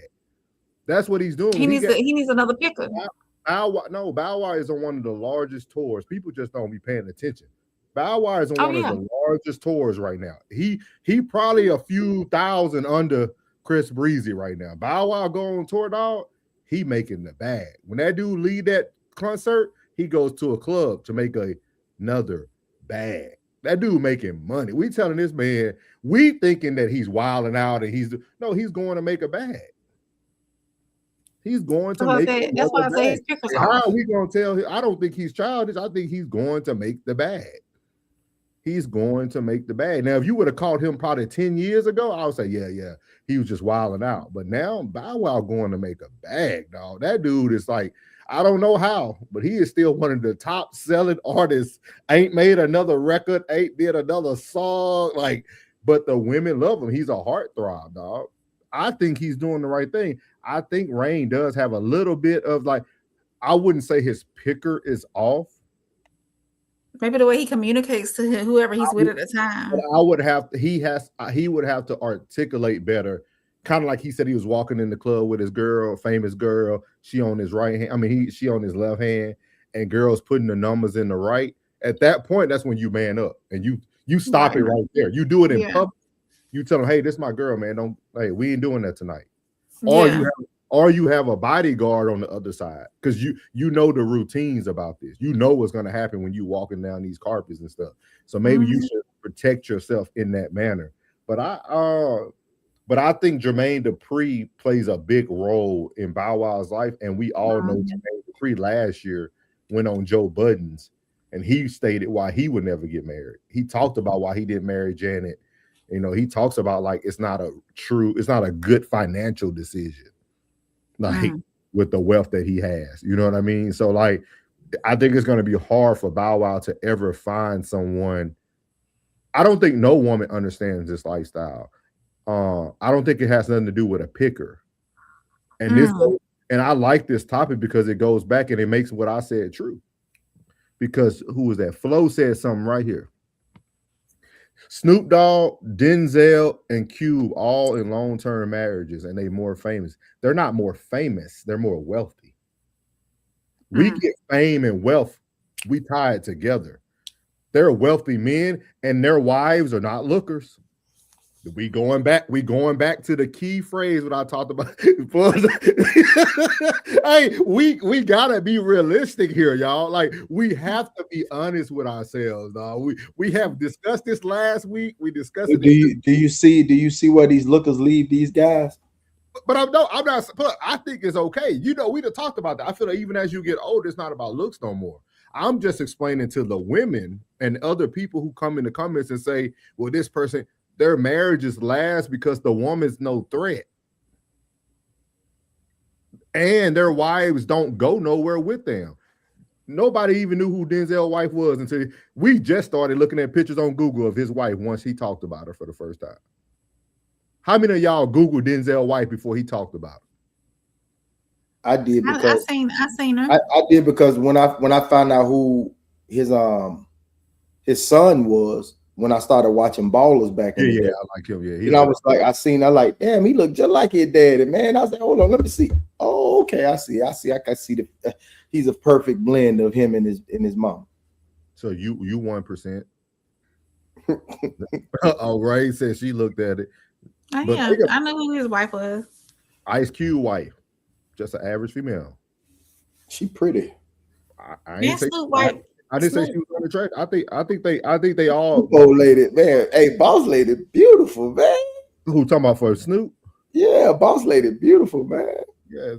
That's what he's doing. He needs another picker. Bow Wow is on one of the largest tours. People just don't be paying attention. Bow Wow is on one of the largest tours right now. He probably a few thousand under Chris Breezy right now. Bow Wow go on tour, dog. He making the bag. When that dude lead that concert, he goes to a club to make another bag. That dude making money. We telling this man, we thinking that he's wilding out and he's going to make a bag. He's going to make it. That's why I say he's pickers. How are we going to tell him? I don't think he's childish. I think he's going to make the bag. He's going to make the bag. Now, if you would have caught him probably 10 years ago, I would say, yeah, he was just wilding out. But now Bow Wow going to make a bag, dog. That dude is like, I don't know how, but he is still one of the top selling artists. Ain't made another record, ain't did another song. But the women love him. He's a heartthrob, dog. I think he's doing the right thing. I think Rain does have a little bit of I wouldn't say his picker is off. Maybe the way he communicates to whoever he's with at the time. He would have to articulate better. Kind of like he said he was walking in the club with his girl, famous girl. She on his right hand. I mean, she on his left hand, and girls putting the numbers in the right. At that point, that's when you man up and you stop it right there. You do it in public. You tell them, hey, this is my girl, man. We ain't doing that tonight. Or you have a bodyguard on the other side because you know the routines about this. You know what's going to happen when you walking down these carpets and stuff. So maybe you should protect yourself in that manner. But I think Jermaine Dupri plays a big role in Bow Wow's life, and we all know Jermaine Dupri last year went on Joe Budden's, and he stated why he would never get married. He talked about why he didn't marry Janet. You know, he talks about it's not a good financial decision, with the wealth that he has. You know what I mean? So I think it's going to be hard for Bow Wow to ever find someone. I don't think no woman understands this lifestyle. I don't think it has nothing to do with a picker. And I like this topic because it goes back and it makes what I said true. Because who was that? Flo said something right here. Snoop Dogg, Denzel, and Cube all in long-term marriages, and they more famous. They're not more famous. They're more wealthy. We get fame and wealth. We tie it together. They're wealthy men, and their wives are not lookers. We going back to the key phrase what I talked about. Hey, we gotta be realistic here, y'all. Like, we have to be honest with ourselves, dog. We have discussed this last week. We discussed it. Do you see where these lookers leave these guys? But I'm not. But I think it's okay. You know, we done talked about that. I feel like even as you get older, it's not about looks no more. I'm just explaining to the women and other people who come in the comments and say, well, this person, their marriages last because the woman's no threat. And their wives don't go nowhere with them. Nobody even knew who Denzel's wife was until we just started looking at pictures on Google of his wife once he talked about her for the first time. How many of y'all Googled Denzel's wife before he talked about her? I did because I seen her. I did because when I found out who his son was, when I started watching Ballers back in the day. I like him. Yeah, and I was like, I like, damn, he looked just like his daddy, man. I was like, hold on, let me see. Oh, okay, I see. I can see he's a perfect blend of him and his mom. So you 1%. Oh, Ray said she looked at it. I know who his wife was. Ice Cube wife, just an average female. She pretty. I didn't say she was unattractive. I think they all old lady, man. Hey, boss lady, beautiful, man. Who talking about for Snoop? Yeah, boss lady, beautiful, man. Yeah,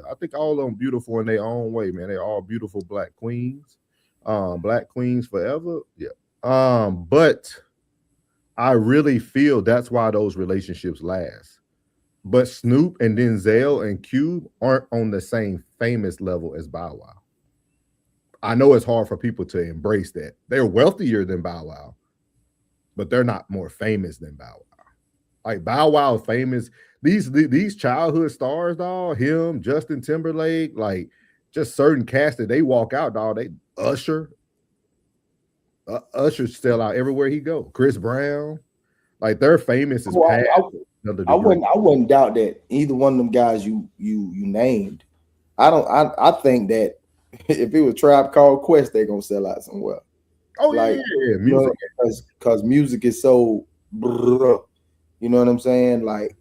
I think all of them beautiful in their own way, man. They're all beautiful black queens. Black queens forever. Yeah. But I really feel that's why those relationships last. But Snoop and Denzel and Cube aren't on the same famous level as Bow Wow. I know it's hard for people to embrace that. They're wealthier than Bow Wow, but they're not more famous than Bow Wow. Like Bow Wow is famous. These childhood stars, dog, him, Justin Timberlake, like just certain cast that they walk out, dog. They Usher's still out everywhere he go. Chris Brown, like they're famous as past. I wouldn't doubt that either one of them guys you named. I think that if it was Tribe Called Quest, they're gonna sell out somewhere. Oh, like, yeah, music, because music is so, you know what I'm saying? Like,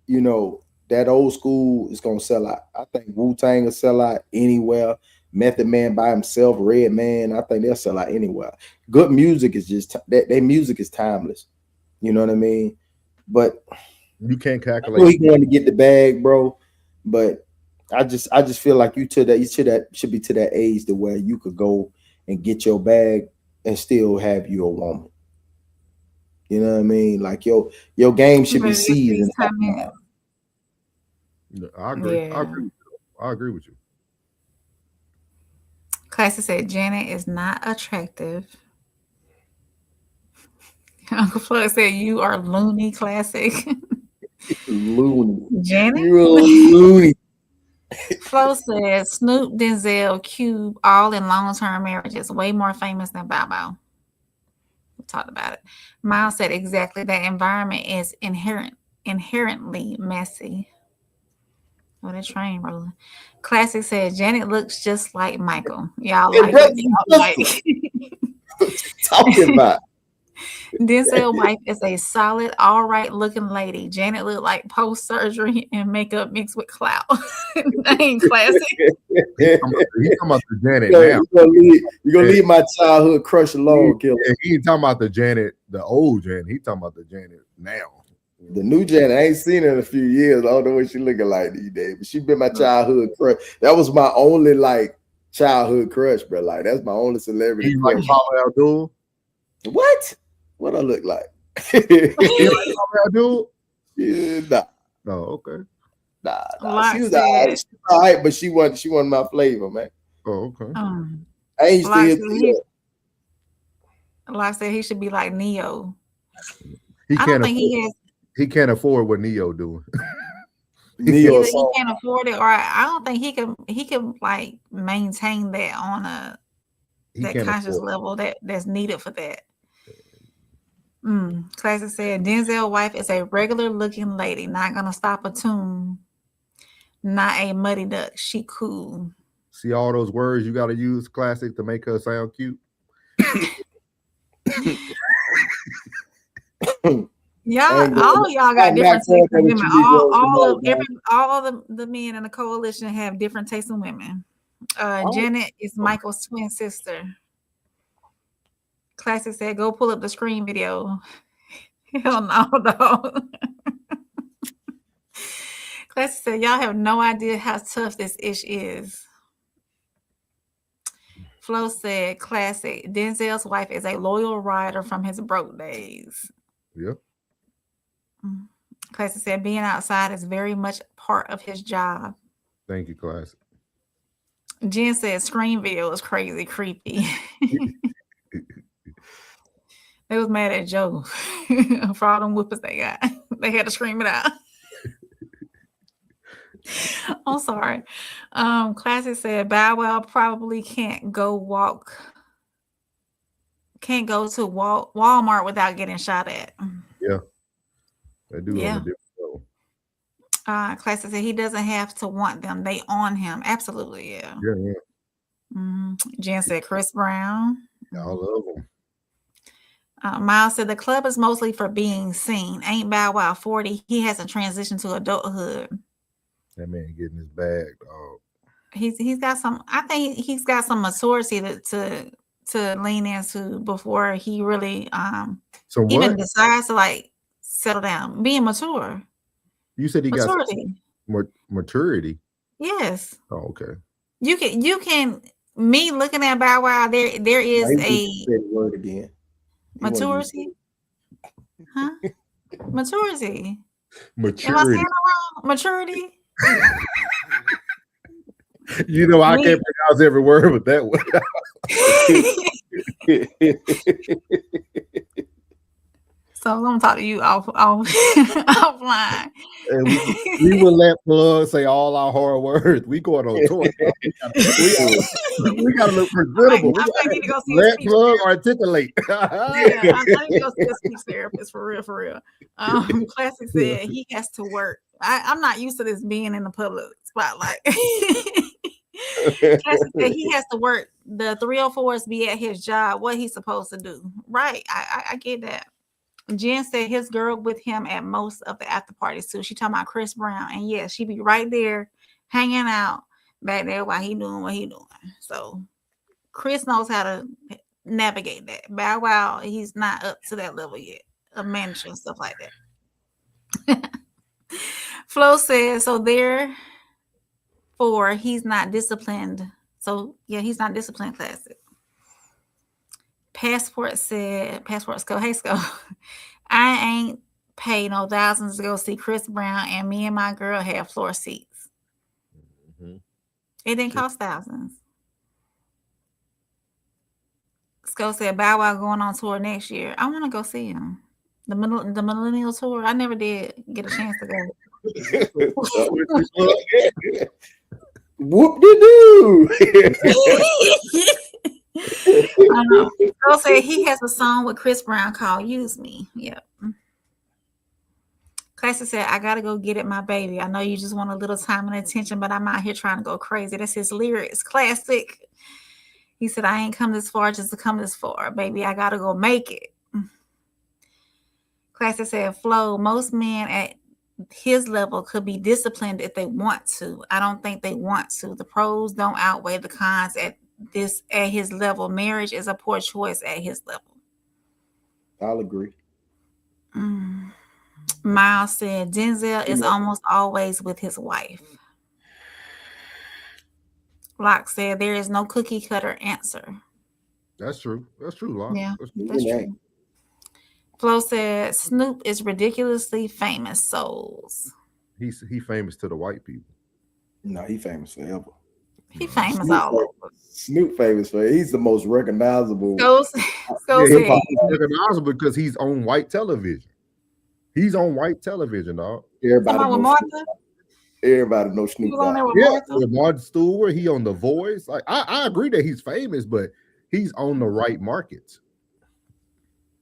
you know, that old school is gonna sell out. I think Wu-Tang will sell out anywhere. Method Man by himself, Red Man, I think they'll sell out anywhere. Good music is just that music is timeless. You know what I mean? But you can't calculate. He's going to get the bag, bro. But I just feel like you should be to that age to where you could go and get your bag and still have you a woman. You know what I mean? Like your game should be seasoned. I agree. Yeah. I agree with you. Classic said Janet is not attractive. Uncle Floyd said you are loony. Classic. Loony. Janet. You're loony. Flo says Snoop, Denzel, Cube, all in long-term marriages, way more famous than Bow Wow. We talked about it. Miles said exactly that environment is inherently messy. Oh, that train rolling. Classic said Janet looks just like Michael. Y'all like talking about. Denzel's wife is a solid, all right looking lady. Janet looked like post surgery and makeup mixed with clout. That ain't classic. He's talking about the Janet now. You're gonna leave my childhood crush alone, killer. He ain't talking about the Janet, the old Janet. He's talking about the Janet now. The new Janet, I ain't seen her in a few years. I don't know what she looking like these days, but she been my childhood crush. That was my only like childhood crush, bro. Like that's my only celebrity. Like Paula Abdul. What I look like? Yeah, nah. Oh, okay. Nah. She was all right, but she wasn't my flavor, man. Oh, okay. I ain't still. Locke said he should be like Neo. He can't afford what Neo doing. Either he can't afford it, or I don't think he can like maintain that on that conscious level that's needed for that. Classic said Denzel's wife is a regular looking lady, not gonna stop a tune, not a muddy duck. She cool. See all those words you gotta use, Classic, to make her sound cute. Y'all, all of y'all got different tastes in women. All of the men in the coalition have different tastes in women. Janet is Michael's twin sister. Classic said, "Go pull up the screen video." Hell no, dog. Classic said, "Y'all have no idea how tough this ish is." Flo said, "Classic. Denzel's wife is a loyal rider from his broke days." Yep. Classic said, "Being outside is very much part of his job." Thank you, Classic. Jen said, "Screen video is crazy, creepy." They was mad at Joe for all them whoopers they got. They had to scream it out. I'm sorry. Classic said, "Bow Wow probably can't go to Walmart without getting shot at." Yeah. They do Yeah. on a different level. Classic said, "He doesn't have to want them. They on him." Absolutely, yeah. Yeah. Jen said, "Chris Brown." Y'all love them. Miles said, "The club is mostly for being seen. Ain't Bow Wow 40. He hasn't transitioned to adulthood." That man getting his bag, dog. He's got some. I think he's got some maturity to lean into before he really even decides to like settle down. Being mature. You said he maturity. got maturity. Yes. Oh, okay. You can. Me looking at Bow Wow, there is a word again. Maturity. Huh? Maturity. Maturity. Am I saying it wrong? Maturity. You know, I can't pronounce every word with that one. So I'm gonna talk to you offline. And we will let Plug say all our hard words. We going on tour. We gotta look presentable. Let Plug articulate. I need to go see a speech therapist for real. Classic said he has to work. I'm not used to this being in the public spotlight. Classic said he has to work. The 304s be at his job. What he's supposed to do. Right. I get that. Jen said his girl with him at most of the after parties too. She talking about Chris Brown, and yeah, she be right there hanging out back there while he doing what he doing. So Chris knows how to navigate that. Bow Wow, he's not up to that level yet of managing stuff like that. Flo says, so therefore he's not disciplined. So yeah, he's not disciplined. Classic. Passports go, hey, Sco. I ain't paid no thousands to go see Chris Brown, and me and my girl have floor seats. Mm-hmm. It didn't cost thousands. Sco said Bow Wow going on tour next year. I want to go see him. The Millennial Tour. I never did get a chance to go. Whoop-de-doo. Girl said he has a song with Chris Brown called "Use Me." Yep. Classic said, I gotta go get it, my baby. I know you just want a little time and attention, but I'm out here trying to go crazy. That's his lyrics. Classic. He said, I ain't come this far just to come this far, baby. I gotta go make it. Classic said, Flo, most men at his level could be disciplined if they want to. I don't think they want to. The pros don't outweigh the cons at his level. Marriage is a poor choice at his level. I'll agree. Miles said Denzel is almost always with his wife. Locke said there is no cookie cutter answer. That's true. That's true, Locke. Yeah, that's true. Flo said Snoop is ridiculously famous. Souls. He famous to the white people. No, he famous forever. He famous all over. Snoop famous for he's the most recognizable. He's recognizable because he's on white television. He's on white television, dog. Everybody knows Snoop. With Martha Stewart, he on The Voice. Like I agree that he's famous, but he's on the right markets.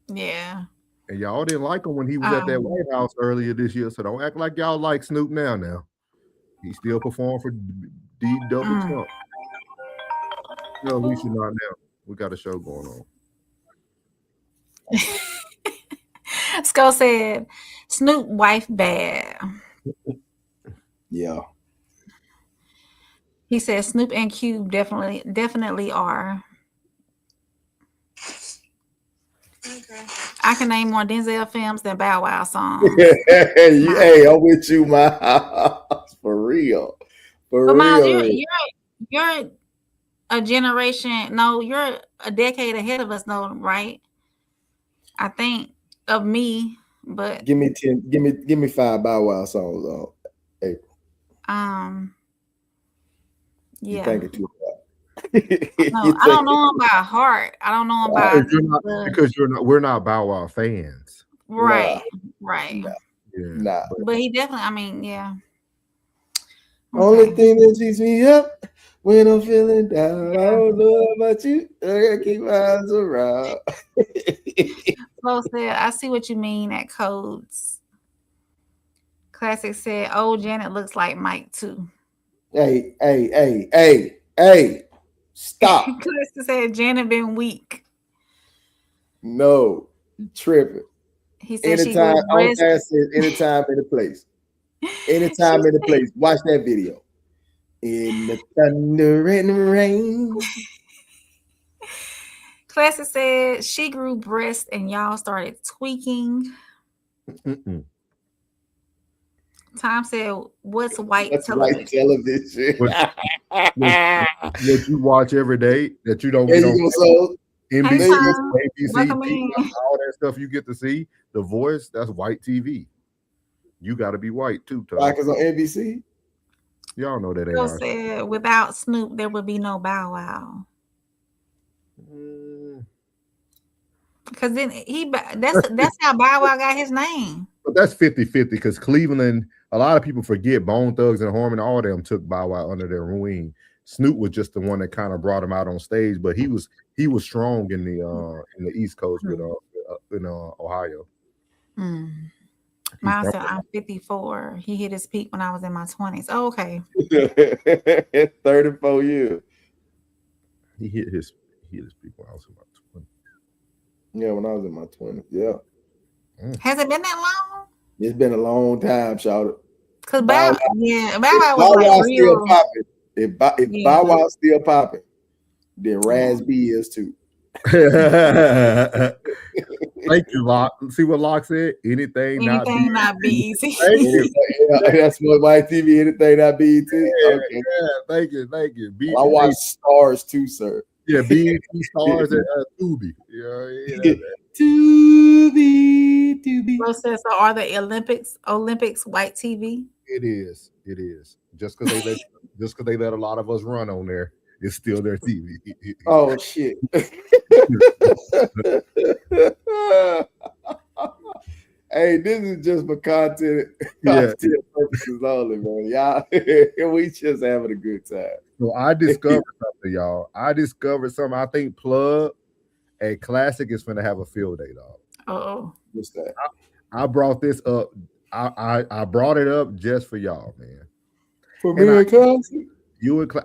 Yeah. And y'all didn't like him when he was at that White House earlier this year, so don't act like y'all like Snoop now. He still performed for D Double Trump. No, at least not now. We got a show going on. Skull said, Snoop wife bad. Yeah. He said Snoop and Cube definitely are. I can name more Denzel films than Bow Wow songs. Hey, I'm with you, Miles. For real. But Miles, you're a generation. No, you're a decade ahead of us, though, right? I think of me, but give me 10. Give me 5 Bow Wow songs on. Hey. Yeah. You thinking too hard. No, I don't know him by heart. I don't know him by because we're not Bow Wow fans. Right. Right. Nah. But he definitely, I mean, yeah. Okay. Only thing that keeps me up when I'm feeling down. I don't know about you. I gotta keep my eyes around. Flo said, I see what you mean at Codes. Classic said, oh, Janet looks like Mike too. Hey. Stop. Classic said Janet been weak. No, you tripping. He said anytime in the place. Anytime in the place. Watch that video. In the thunder and the rain. Classic said she grew breasts and y'all started tweaking. Tom said, what's white television? White television. What you watch every day that you don't get on NBC, ABC, all that stuff you get to see. The Voice, that's white TV. You got to be white too. Like it's on NBC. Y'all know that they Phil are. said, without Snoop, there would be no Bow Wow. Because then that's how Bow Wow got his name. But that's 50-50 because Cleveland, a lot of people forget Bone Thugs and Harmony, all of them took Bow Wow under their wing. Snoop was just the one that kind of brought him out on stage, but he was strong in the East Coast with in Ohio. Miles said, I'm 54. He hit his peak when I was in my 20s. Oh, okay. 34 years. He hit his peak when I was in my 20s. Yeah, when I was in my 20s. Yeah. Has it been that long? It's been a long time, shout it. Because Bow Wow was like real. Still popping. If Bow Wow still popping, then Raz B is too. Thank you, Locke. See what Locke said? Anything not BET. That's what white TV. Anything not BET. Okay. Thank you. I watch Stars too, sir. Yeah, BET Stars and Tubi. Yeah. Tubi. So are the Olympics white TV? It is. Just because they let a lot of us run on there, it's still their TV. Oh shit. Hey, this is just for content purposes only, man. Y'all, we just having a good time. So I discovered something, y'all. I think Plug and Classic is gonna have a field day, dog. Oh, what's that? I brought this up. I brought it up just for y'all, man. For me and Classic.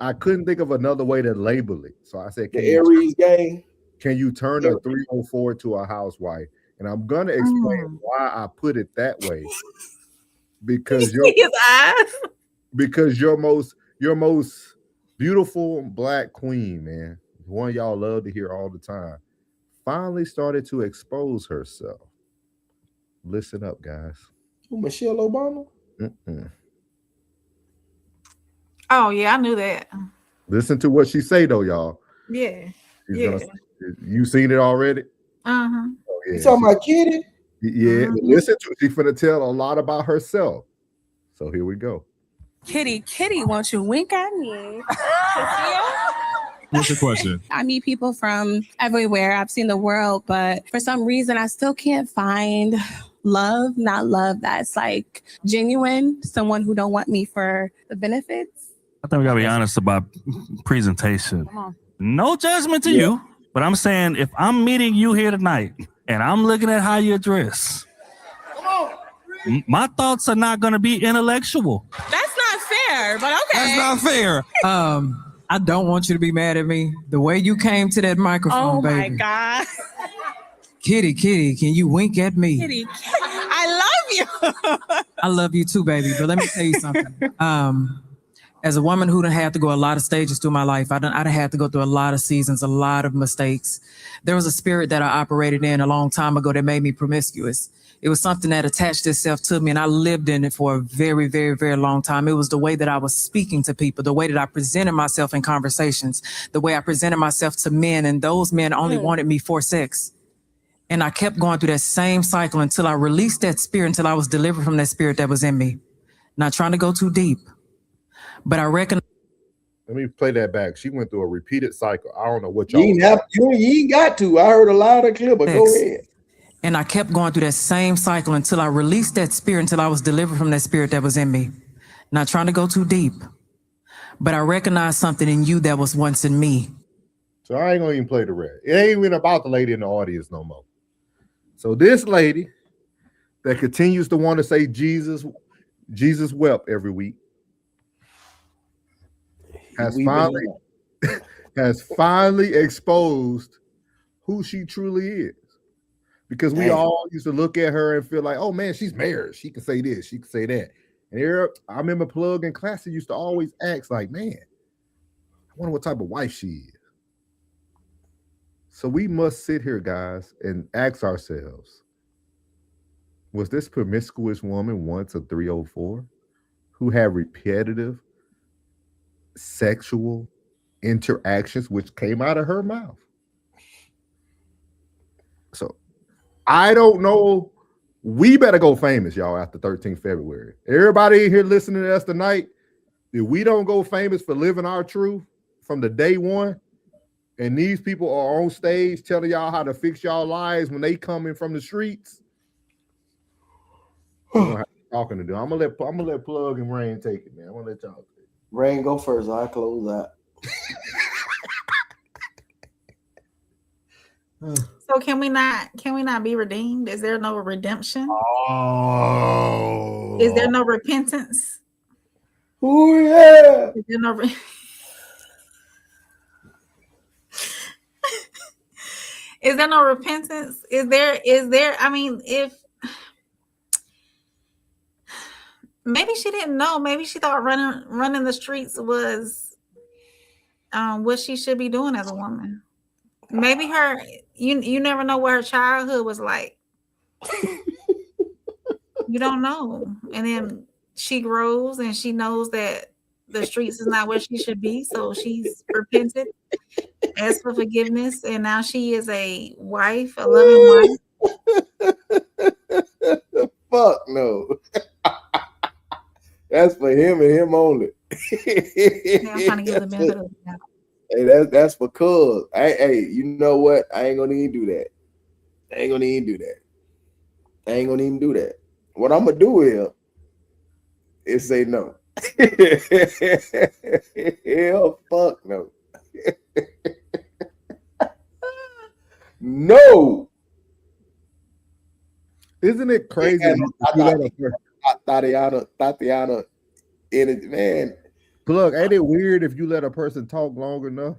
I couldn't think of another way to label it, so I said, "The Aries game." Can you turn a 304 to a housewife? And I'm gonna explain why I put it that way. Because your most beautiful Black queen, man, the one y'all love to hear all the time, finally started to expose herself. Listen up, guys. Michelle Obama. Oh yeah, I knew that. Listen to what she say though, y'all. Yeah. You seen it already? Uh-huh. Oh, yeah. You talking about Kitty? Yeah. Listen to it. She's gonna tell a lot about herself. So here we go. Kitty, won't you wink at me? What's your question? I meet people from everywhere. I've seen the world, but for some reason, I still can't find not love that's like genuine, someone who don't want me for the benefits. I think we gotta be honest about presentation. Come on. No judgment to you, but I'm saying if I'm meeting you here tonight and I'm looking at how you dress, my thoughts are not gonna be intellectual. That's not fair, but okay. That's not fair. I don't want you to be mad at me. The way you came to that microphone, baby. Oh my God. Kitty, can you wink at me? Kitty, I love you. I love you too, baby. But let me tell you something. As a woman who done had to go a lot of stages through my life, I done had to go through a lot of seasons, a lot of mistakes. There was a spirit that I operated in a long time ago that made me promiscuous. It was something that attached itself to me, and I lived in it for a very, very, very long time. It was the way that I was speaking to people, the way that I presented myself in conversations, the way I presented myself to men, and those men only wanted me for sex. And I kept going through that same cycle until I released that spirit, until I was delivered from that spirit that was in me. Not trying to go too deep, but I reckon. Let me play that back. She went through a repeated cycle. I don't know what you ain't got to. I heard a lot of clip, but go ahead. And I kept going through that same cycle until I released that spirit, until I was delivered from that spirit that was in me. Not trying to go too deep, but I recognized something in you that was once in me. So I ain't gonna even play the rest. It ain't even about the lady in the audience no more. So this lady that continues to want to say Jesus wept every week has finally exposed who she truly is. Because we all used to look at her and feel like, oh man, she's married. She can say this, she can say that. And here, I remember Plug in class, he used to always ask, like, man, I wonder what type of wife she is. So we must sit here, guys, and ask ourselves, was this promiscuous woman once a 304 who had repetitive sexual interactions which came out of her mouth? So I don't know. We better go famous, y'all, after 13th February. Everybody in here listening to us tonight, if we don't go famous for living our truth from the day one, and these people are on stage telling y'all how to fix y'all lives when they coming from the streets, we don't have talking to do. I'm gonna let Plug and Rain take it, man. I'm gonna let y'all take it. Rain, go first. I'll close that. So can we not be redeemed? Is there no redemption? Oh, is there no repentance? Oh yeah. Is there no is there no repentance? Is there, I mean, if maybe she didn't know, maybe she thought running the streets was what she should be doing as a woman. Maybe you never know what her childhood was like. You don't know. And then she grows and she knows that the streets is not where she should be. So she's repented, asked for forgiveness, and now she is a wife, a loving wife. Fuck no. That's for him and him only. Yeah, I'm trying to give the benefit of the doubt. Hey, that's for cuz. Hey, you know what? I ain't gonna even do that. I ain't gonna even do that. What I'm gonna do is say no. Hell, fuck no. No. Isn't it crazy? Tatiana, man. Plug, ain't it weird if you let a person talk long enough?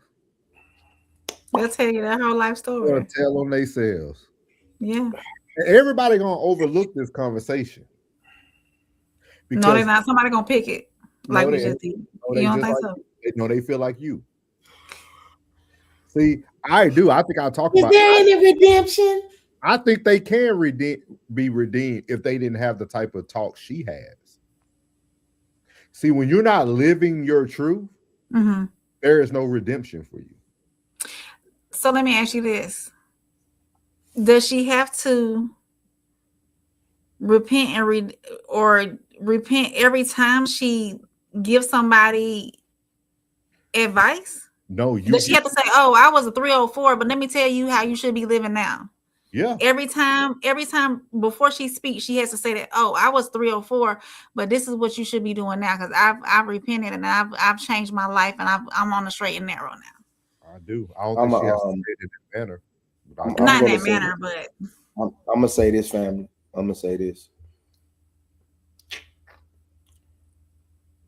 They'll tell you their whole life story. They'll tell on themselves. Yeah. Everybody gonna overlook this conversation. No, they're not. Somebody gonna pick it. Like we just did. You don't think so? They feel like you. See, I do. I think I'll talk about. Is there any redemption? I think they can be redeemed if they didn't have the type of talk she has. See, when you're not living your truth, there is no redemption for you. So let me ask you this. Does she have to repent or repent every time she gives somebody advice? No, does she have to say, oh, I was a 304, but let me tell you how you should be living now? Yeah. Every time before she speaks, she has to say that, oh, I was 304, but this is what you should be doing now because I've repented and I've changed my life and I'm on the straight and narrow now. I do. I don't think she has to say it in that manner. Not in that manner, but I'm gonna say this, family. I'm gonna say this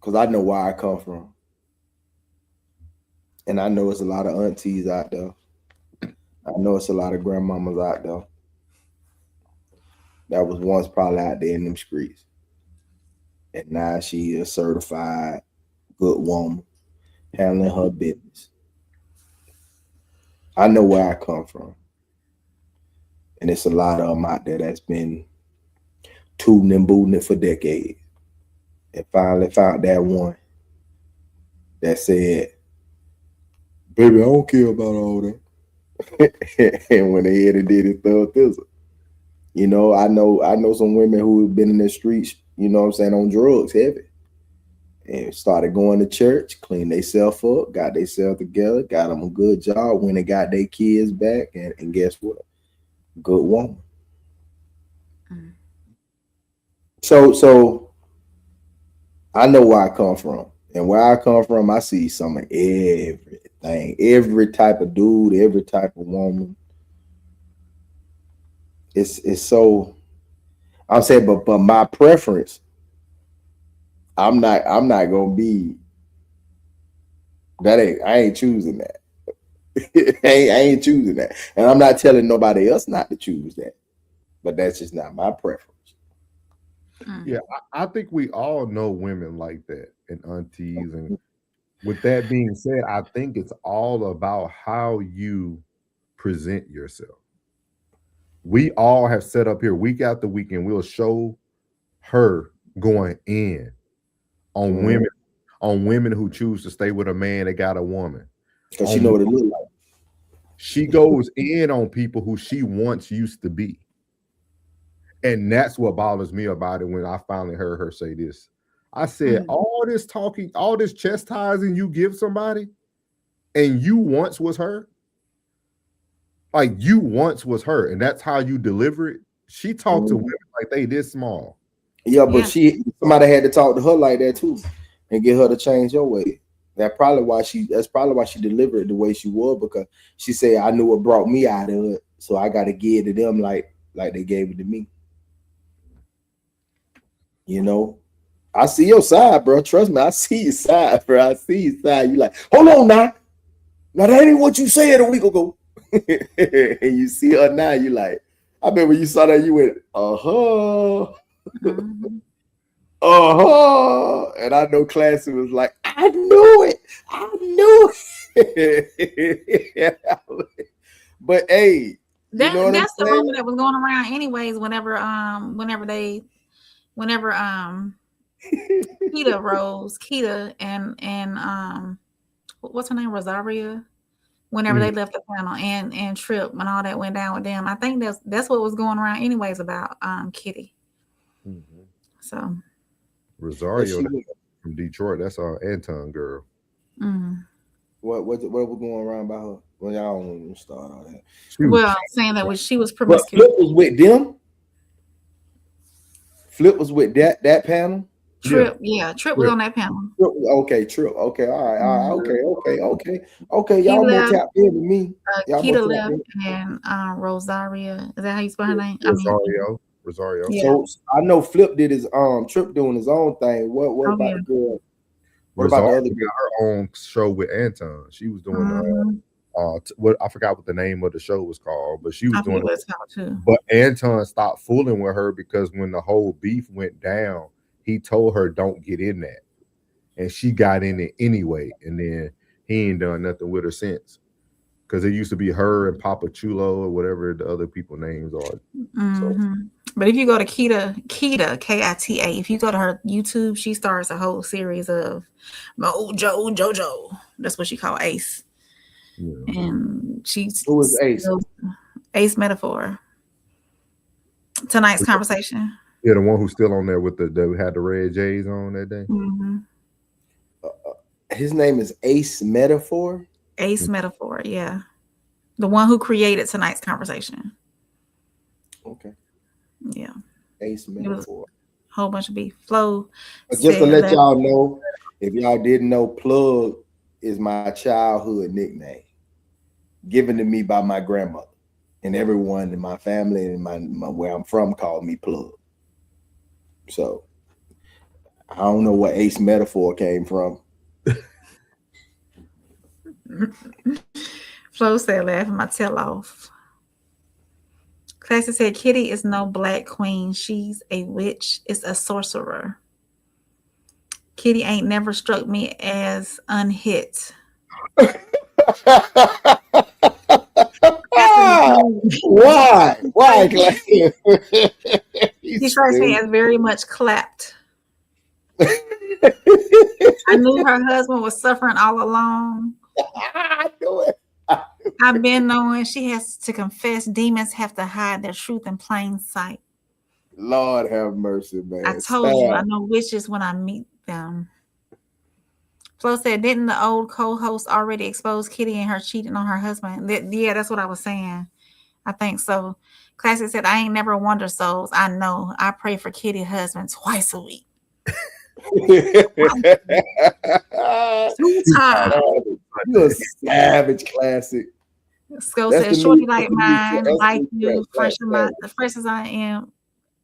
because I know where I come from, and I know it's a lot of aunties out there. I know it's a lot of grandmamas out there. that was once probably out there in them streets. And now she is a certified good woman, handling her business. I know where I come from. And it's a lot of them out there that's been tooting and booting it for decades. And finally found that one that said, baby, I don't care about all that. And when they hit and did it, thug thizzle. You know, I know some women who have been in the streets, you know what I'm saying, on drugs heavy. And started going to church, cleaned themselves up, got themselves together, got them a good job, when they got their kids back, and guess what? Good woman. Mm. So I know where I come from. And where I come from, I see some of everything, every type of dude, every type of woman. It's so, I'm saying, but my preference, I'm not gonna be that. I ain't choosing that. I ain't choosing that, and I'm not telling nobody else not to choose that. But that's just not my preference. Yeah, I think we all know women like that and aunties. And with that being said, I think it's all about how you present yourself. We all have set up here week after week, and we'll show her going in on women who choose to stay with a man that got a woman. Because she know what it looks like. She goes in on people who she once used to be. And that's what bothers me about it when I finally heard her say this. I said, all this talking, all this chastising you give somebody, and you once was her. Like, you once was her, and that's how you deliver it. She talked to women like they this small. Yeah, but somebody had to talk to her like that too, and get her to change her way. That's probably why she delivered it the way she was, because she said, I knew what brought me out of it, so I got to give it to them like they gave it to me. You know, I see your side, bro. Trust me, I see your side, bro. I see your side. You like, hold on now. Now that ain't what you said a week ago. And you see her now, you like, I bet when you saw that, you went, and I know Classy was like, I knew it. But hey, that's the rumor that was going around anyways. Whenever Keita and what's her name, Rosaria, whenever they left the panel, and Trip and all that went down with them. I think that's what was going around anyways about Kitty. So Rosario from Detroit, that's our Anton girl. What was going around about her? Well, y'all don't even start all that. Saying that she was promiscuous. Flip was with them. Flip was with that panel. Trip, Trip was on that panel. Trip. Okay, all right. Okay. Y'all more tapped into me. Keita left, and Rosaria. Is that how you spell her name? Rosario. Yeah. So I know Flip did his Trip doing his own thing. What about the girl? What about the other girl? Her own show with Anton. She was doing what I forgot what the name of the show was called, but she was doing it too. But Anton stopped fooling with her because when the whole beef went down, he told her don't get in that, and she got in it anyway. And then he ain't done nothing with her since, because it used to be her and Papa Chulo or whatever the other people names are. So. But if you go to Keita, Kita, if you go to her YouTube, she starts a whole series of Jojo. That's what she called Ace. Yeah. And who was Ace? Ace Metaphor. Tonight's conversation. Yeah, the one who's still on there with that had the red J's on that day. His name is Ace Metaphor. Ace Metaphor, yeah. The one who created tonight's conversation. Okay. Yeah. Ace Metaphor. A whole bunch of beef. Flo. Just to let y'all know, if y'all didn't know, Plug is my childhood nickname, given to me by my grandmother, and everyone in my family and my where I'm from called me Plug. So I don't know where Ace Metaphor came from. Flo said, laughing my tail off. Classy said, Kitty is no black queen. She's a witch. It's a sorcerer. Kitty ain't never struck me as unhit. Why? Why, Classy? He strikes me as very much clapped. I knew her husband was suffering all along. I knew it. I've been knowing she has to confess. Demons have to hide their truth in plain sight. Lord have mercy, man. I told you, I know witches when I meet them. Flo said, didn't the old co-host already expose Kitty and her cheating on her husband? Yeah, that's what I was saying. I think so. Classic said, I ain't never wonder souls. I know. I pray for Kitty husband twice a week. 2 times. You're a savage, Classic. Skull said, shorty like mine, like you, fresh as I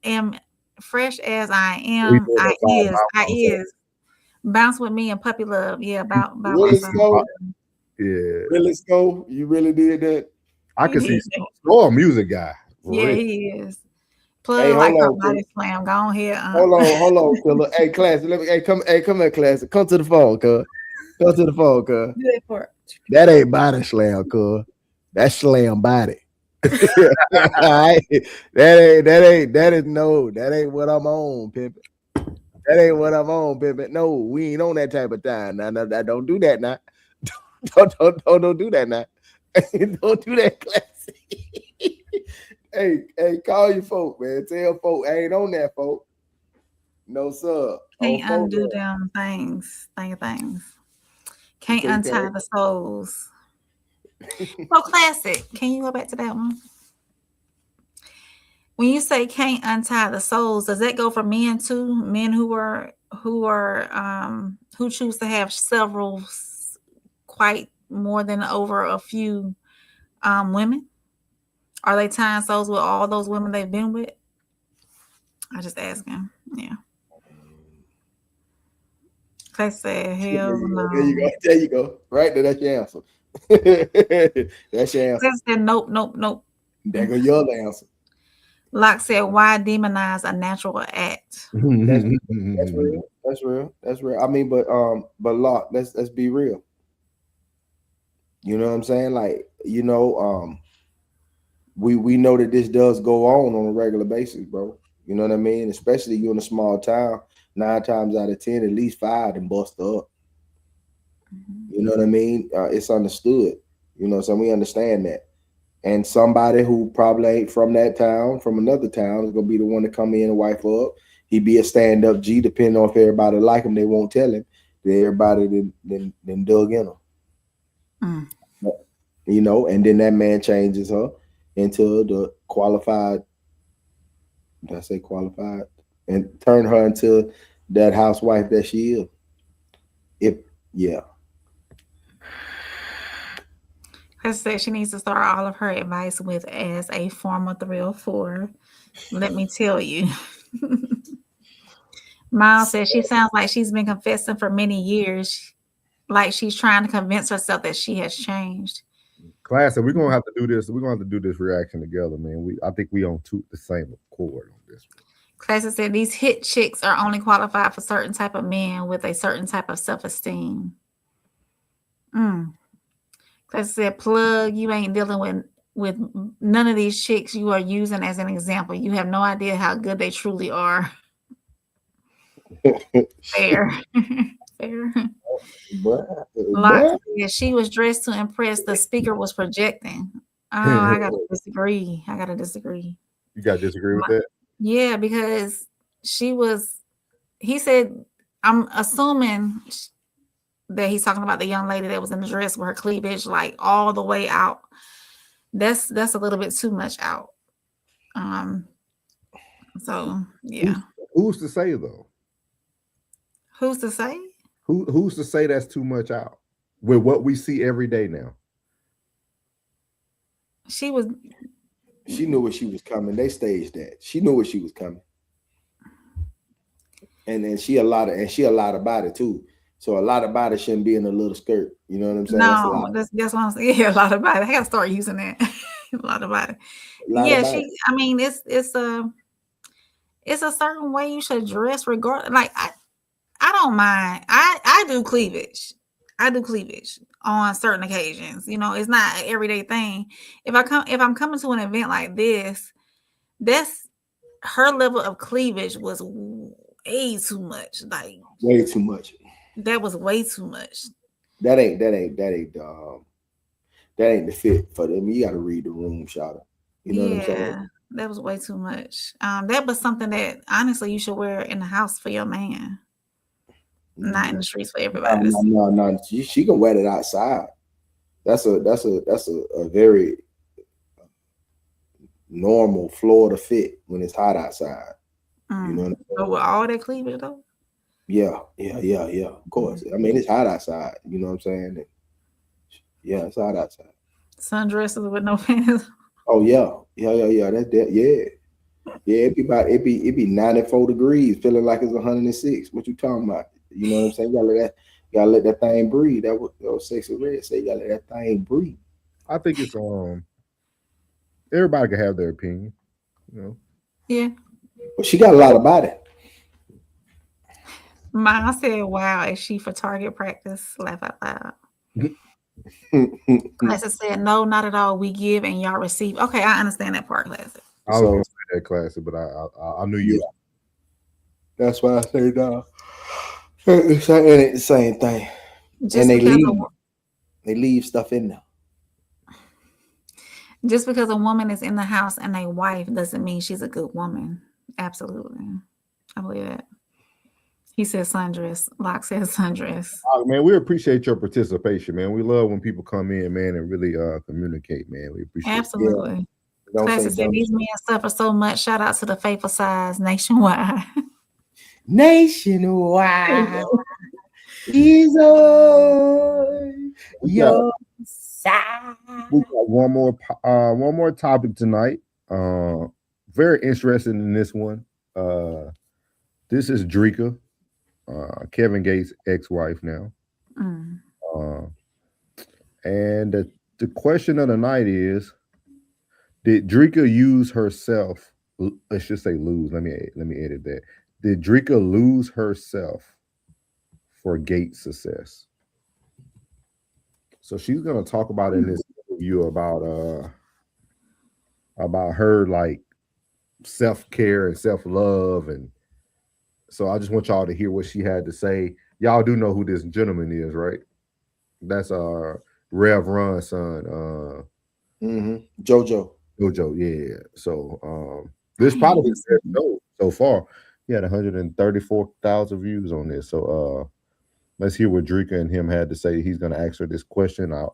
am fresh as I am. I is. Bounce with me and puppy love. Yeah, about really myself. Yeah. Really, Skull? You really did that? I can see Skull a music guy. Yeah, Real. he is. Plug like a body slam. Go ahead. Hold on, Killer. Hey, Classic. Come here, Classic. Come to the phone, cuz. Come to the phone, cuz. That ain't body slam, cuz. That's slam body. That ain't what I'm on, pimpin'. That ain't what I'm on, pimpin'. No, we ain't on that type of time. Now, don't do that now. Don't do that now. Don't do that, Classic. Hey, call your folk, man. Tell folk I ain't on that, folk. No, sir. Can't undo them things. Can't untie the souls. So Classic. Can you go back to that one? When you say can't untie the souls, does that go for men too? Men who choose to have several, quite more than over a few women? Are they tying souls with all those women they've been with? I just ask him. Yeah. They said, hell no. There you go. Right there, that's your answer. That's your answer. They said, nope. There go your answer. Locke said, why demonize a natural act? That's real. I mean, but Locke, let's be real. You know what I'm saying? Like, you know, we know that this does go on a regular basis, bro. You know what I mean? Especially you in a small town, 9 times out of 10, at least 5 and bust up. You know what I mean? It's understood. You know, so we understand that. And somebody who probably ain't from that town, from another town, is gonna be the one to come in and wife her up. He be a stand-up G, depending on if everybody like him, they won't tell him. Everybody then dug in him. You know, and then that man changes her into the qualified. Did I say qualified? And turn her into that housewife that she is. I said she needs to start all of her advice with as a former 304. Let me tell you. Miles says she sounds like she's been confessing for many years, like she's trying to convince herself that she has changed. Classic, we're gonna have to do this. We're gonna have to do this reaction together, man. I think we on the same accord on this one. Classic said these hit chicks are only qualified for certain type of men with a certain type of self-esteem. Classic said, plug, you ain't dealing with none of these chicks you are using as an example. You have no idea how good they truly are. Fair. Locke said she was dressed to impress. The speaker was projecting. Oh, I gotta disagree. You gotta disagree with that? Yeah, because he said, I'm assuming that he's talking about the young lady that was in the dress with her cleavage like all the way out. That's a little bit too much out. So yeah. Who's to say though? Who's to say? Who's to say that's too much out with what we see every day now? She knew where she was coming. They staged that. She knew where she was coming. And then she a lot about it too. So a lot about it shouldn't be in a little skirt. You know what I'm saying? No, that's what I'm saying. Yeah, a lot about it. I gotta start using that. A lot about it. A lot Yeah, about it. I mean, it's a certain way you should dress regardless. Like I don't mind. I do cleavage. I do cleavage on certain occasions. You know, it's not an everyday thing. If I'm coming to an event like this, that's her level of cleavage was way too much. Like Way too much. that was way too much. That ain't the fit for them. You got to read the room, shout out. You know what I'm saying? Yeah, that was way too much. That was something that honestly you should wear in the house for your man, not in the streets for everybody. No. She can wear it outside. That's a very normal Florida fit when it's hot outside. You know what I'm saying? But with all that cleavage though. Yeah. Of course. I mean, it's hot outside. You know what I'm saying? And yeah, it's hot outside. Sundresses with no pants. Oh yeah. That's that. Yeah. It be 94 degrees, feeling like it's 106. What you talking about? You know what I'm saying? You gotta let that thing breathe. That was Sexy Red say. You gotta let that thing breathe. I think it's everybody can have their opinion, you know. Yeah. But she got a lot about it. Mine said, "Wow, is she for target practice?" Laugh out loud. Classic said, "No, not at all. We give and y'all receive." Okay, I understand that part, Classic. I was gonna say that, Classic, but I knew you. Yeah. That's why I say no. It ain't the same thing. Just and they leave stuff in there. Just because a woman is in the house and a wife doesn't mean she's a good woman. Absolutely, I believe that. He said sundress. Locke said sundress. Oh, man, we appreciate your participation, man. We love when people come in, man, and really communicate, man. We appreciate Absolutely. it. Classic said these men suffer so much. Shout out to the faithful size nationwide. Nationwide. He's on your side. We got one more topic tonight. Very interested in this one. This is Dreka, Kevin Gates' ex-wife now. And the question of the night is, did Dreka use herself? I should say lose. Let me edit that. Did Dreka lose herself for Gates' success? So she's gonna talk about in this interview about her like self-care and self-love, and so I just want y'all to hear what she had to say. Y'all do know who this gentleman is, right? That's Rev Run's son. JoJo, yeah. So this probably is their show so far. He had 134,000 views on this. So let's hear what Dreka and him had to say. He's gonna ask her this question. I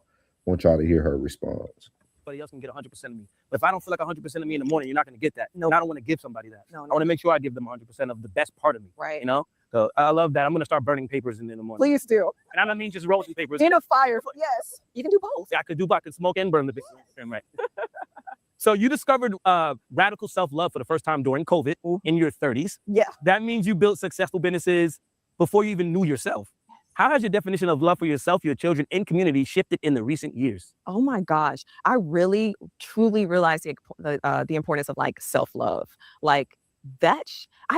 want y'all to hear her response. Somebody else can get 100% of me. But if I don't feel like 100% of me in the morning, you're not going to get that. No, I don't want to give somebody that. No. I want to make sure I give them 100% of the best part of me. Right. You know? So I love that. I'm going to start burning papers in the morning. Please do. And I don't mean just roasting papers. In a fire. Yes. You can do both. Yeah, I could smoke and burn the papers. Right. So you discovered radical self-love for the first time during COVID in your 30s. Yeah. That means you built successful businesses before you even knew yourself. How has your definition of love for yourself, your children, and community shifted in the recent years? Oh my gosh. I really, truly realized the importance of like self-love. Like I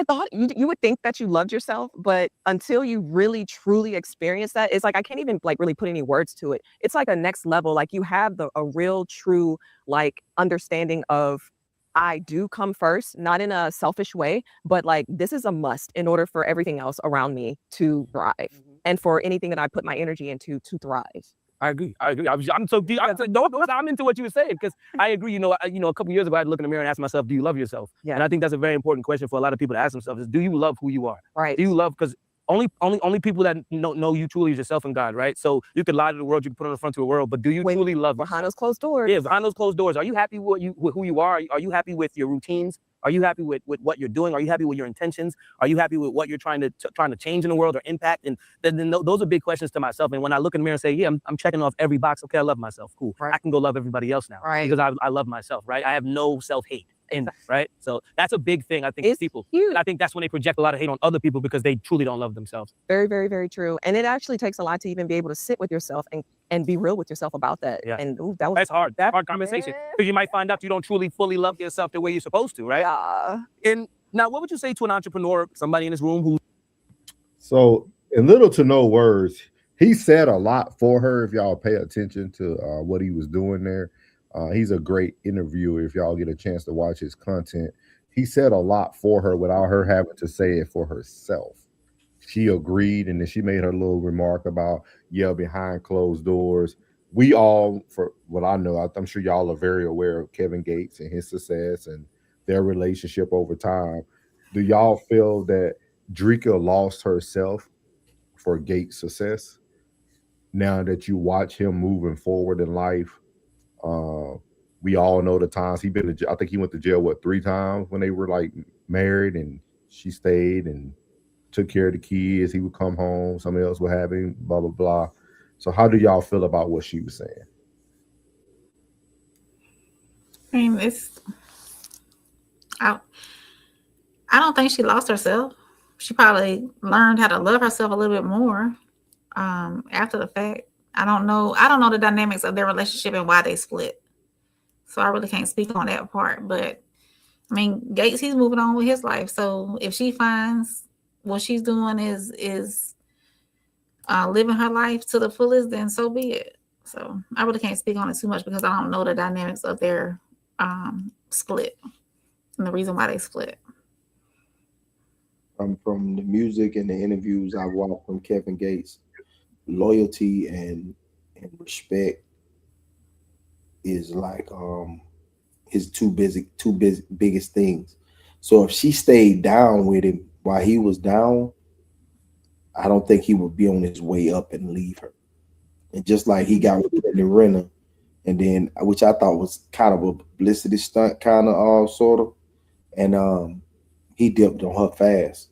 thought you would think that you loved yourself, but until you really, truly experience that, it's like, I can't even like really put any words to it. It's like a next level. Like you have a real, true, like understanding of I do come first, not in a selfish way, but like this is a must in order for everything else around me to thrive and for anything that I put my energy into to thrive. I agree. I'm so deep. I'm into what you were saying because I agree. A couple years ago, I had to look in the mirror and ask myself, "Do you love yourself?" Yeah. And I think that's a very important question for a lot of people to ask themselves: is do you love who you are? Right. Do you love? Because only people that know you truly is yourself and God, right? So you could lie to the world, you can put on the front of the world, but do you truly love behind those closed doors? Yeah, behind those closed doors. Are you happy with who you are? Are you happy with your routines? Are you happy with what you're doing? Are you happy with your intentions? Are you happy with what you're trying to change in the world or impact? And then those are big questions to myself. And when I look in the mirror and say, yeah, I'm checking off every box. Okay, I love myself. Cool. Right. I can go love everybody else now. Right. Because I love myself, right? I have no self-hate. Right? So that's a big thing, I think, it's people. Huge. And I think that's when they project a lot of hate on other people because they truly don't love themselves. Very, very, very true. And it actually takes a lot to even be able to sit with yourself and and be real with yourself about that. Yeah. And ooh, that was That's hard. That's hard conversation because you might find out you don't truly fully love yourself the way you're supposed to, right? Yeah. And now, what would you say to an entrepreneur, somebody in this room who? So, in little to no words, he said a lot for her. If y'all pay attention to what he was doing there, he's a great interviewer. If y'all get a chance to watch his content, he said a lot for her without her having to say it for herself. She agreed, and then she made her little remark about, yeah, behind closed doors. We all, for what I know, I'm sure y'all are very aware of Kevin Gates and his success and their relationship over time. Do y'all feel that Dreka lost herself for Gates' success? Now that you watch him moving forward in life, we all know the times he been to jail. I think he went to jail, 3 times when they were like married, and she stayed and took care of the kids. He would come home, somebody else would have him, blah, blah, blah. So how do y'all feel about what she was saying? I mean, I don't think she lost herself. She probably learned how to love herself a little bit more after the fact. I don't know the dynamics of their relationship and why they split. So I really can't speak on that part. But I mean, Gates, he's moving on with his life. So if she finds what she's doing is living her life to the fullest, then so be it. So I really can't speak on it too much because I don't know the dynamics of their split and the reason why they split. From the music and the interviews I watched from Kevin Gates, loyalty and respect is like his two biggest things. So if she stayed down with him while he was down, I don't think he would be on his way up and leave her. And just like he got with the Renner, and then which I thought was kind of a publicity stunt, kind of sort of, and he dipped on her fast.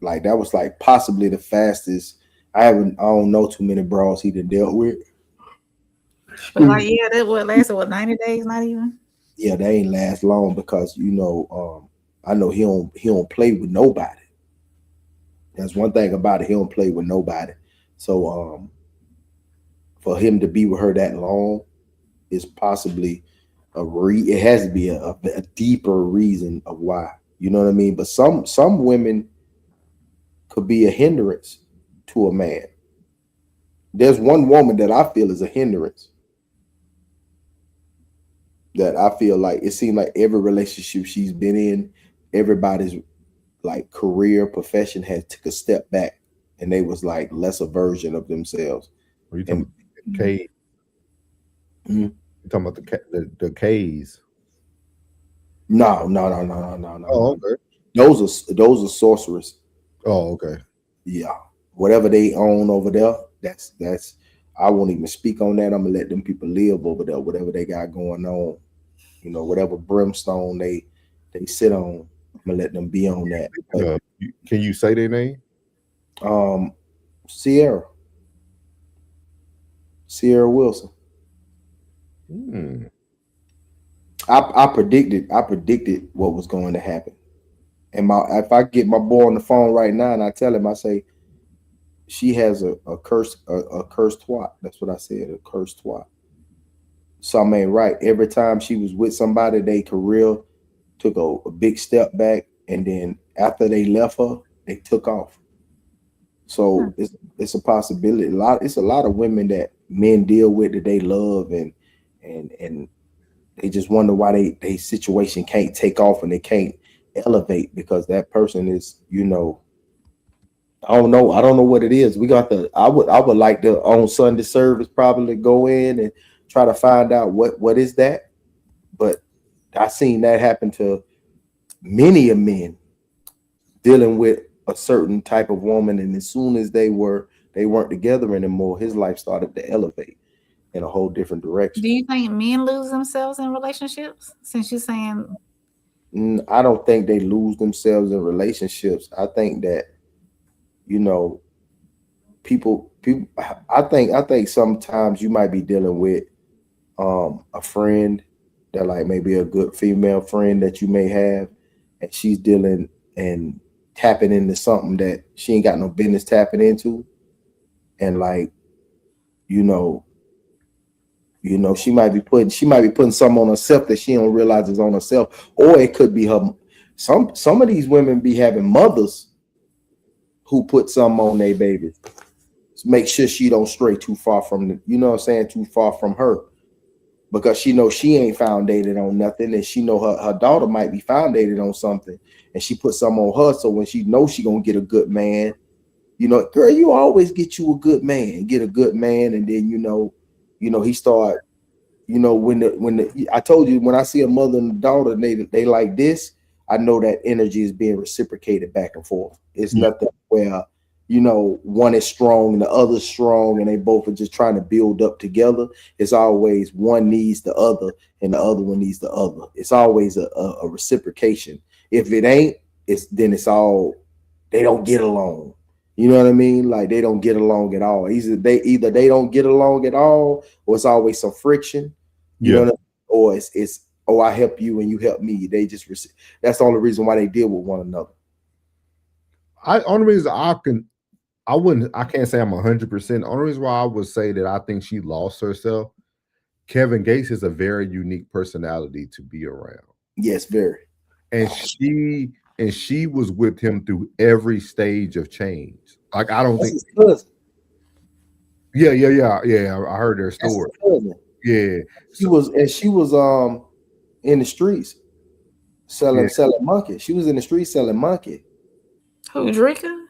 Like that was like possibly the fastest. I don't know too many bras he done dealt with. But like, yeah, that would lasted 90 days, not even. Yeah, they ain't last long because I know he don't play with nobody. That's one thing about it. He don't play with nobody. So for him to be with her that long is possibly it has to be a deeper reason of why. You know what I mean? But some women could be a hindrance to a man. There's one woman that I feel is a hindrance. That I feel like it seemed like every relationship she's been in, everybody's like career, profession has took a step back, and they was like lesser version of themselves. Are you talking about K? You talking about the K's? No. Oh, okay. Those are sorcerers. Oh, okay. Yeah. Whatever they own over there, that's I won't even speak on that. I'm gonna let them people live over there, whatever they got going on. Whatever brimstone they sit on, I'm gonna let them be on that. But, can you say their name? Sierra Wilson. I predicted what was going to happen. And if I get my boy on the phone right now and I tell him, I say, she has a cursed twat. That's what I said, a cursed twat. So I mean, right, every time she was with somebody, their career took a big step back, and then after they left her, they took off. So it's a possibility. It's a lot of women that men deal with that they love, and they just wonder why they situation can't take off and they can't elevate, because that person is, I don't know what it is. I would like to on Sunday service probably go in and try to find out what is that. But I seen that happen to many of men dealing with a certain type of woman, and as soon as they weren't together anymore, his life started to elevate in a whole different direction. Do you think men lose themselves in relationships? Since you're saying, I don't think they lose themselves in relationships. I think that people. I think sometimes you might be dealing with a friend that, like, maybe a good female friend that you may have, and she's dealing and tapping into something that she ain't got no business tapping into, and like, You know, she might be putting something on herself that she don't realize is on herself, or it could be her. Some of these women be having mothers who put something on their babies. Make sure she don't stray too far from the, you know what I'm saying, too far from her, because she knows she ain't foundated on nothing, and she know her daughter might be foundated on something, and she put something on her. So when she knows she gonna get a good man, you know, girl, you always get you a good man, and then you know, he start, you know, when I told you, when I see a mother and a daughter and they like this, I know that energy is being reciprocated back and forth. It's nothing where, you know, one is strong and the other's strong and they both are just trying to build up together. It's always one needs the other and the other one needs the other. It's always a reciprocation. If it ain't, it's all, they don't get along. You know what I mean? Like, they don't get along at all. Either they don't get along at all, or it's always some friction. You know what I mean? Or it's oh, I help you and you help me. They just that's the only reason why they deal with one another. Only reason I can't say I'm 100%. The only reason why I would say that I think she lost herself. Kevin Gates is a very unique personality to be around. Yes, very. And she was with him through every stage of change. Like, I don't think. Yeah. I heard their story. Yeah, she was in the streets selling monkey. She was in the streets selling monkey. Who, Dreka?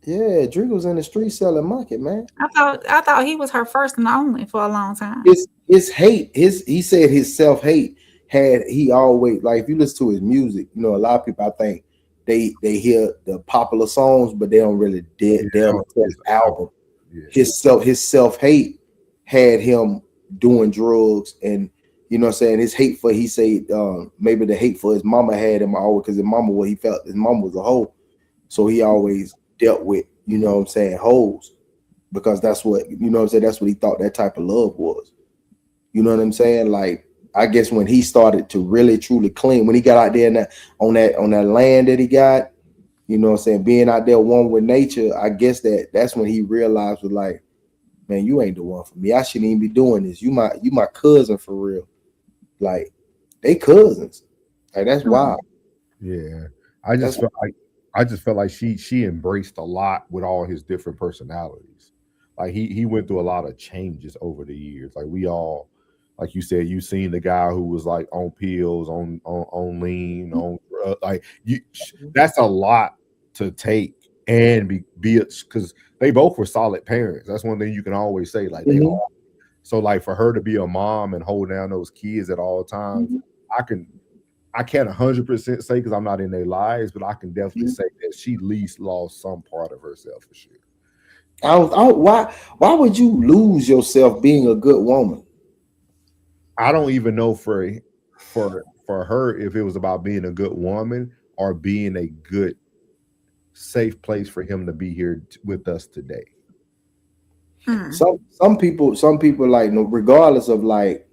Yeah, Dreka was in the street selling monkey, man. I thought he was her first and only for a long time. His hate, he said his self-hate he always, like, if you listen to his music, you know, a lot of people, I think they hear the popular songs, but they don't really delve into his album. Yeah. His self-hate had him doing drugs, and you know what I'm saying, his hate for, he said maybe the hate for his mama had him always, because his mama, what he felt, his mama was a hoe, so he always dealt with, you know what I'm saying, hoes, because that's what, you know what I'm saying, that's what he thought that type of love was. You know what I'm saying? Like, I guess when he started to really truly clean, when he got out there on that land that he got, you know what I'm saying, being out there one with nature, I guess that's when he realized, was like, man, you ain't the one for me. I shouldn't even be doing this. You my cousin for real. Like, they cousins. Like, that's wild. Yeah. I just felt like she embraced a lot with all his different personalities. Like, he went through a lot of changes over the years. Like, we all, like you said, you seen the guy who was like on pills, on lean, on like, that's a lot to take and be because they both were solid parents. That's one thing you can always say. Like, they all, so like, for her to be a mom and hold down those kids at all times, I can't 100% say because I'm not in their lives, but I can definitely say that she at least lost some part of herself for sure. Why would you lose yourself being a good woman? I don't even know for her if it was about being a good woman or being a good, safe place for him to be here with us today. Some people like, regardless of like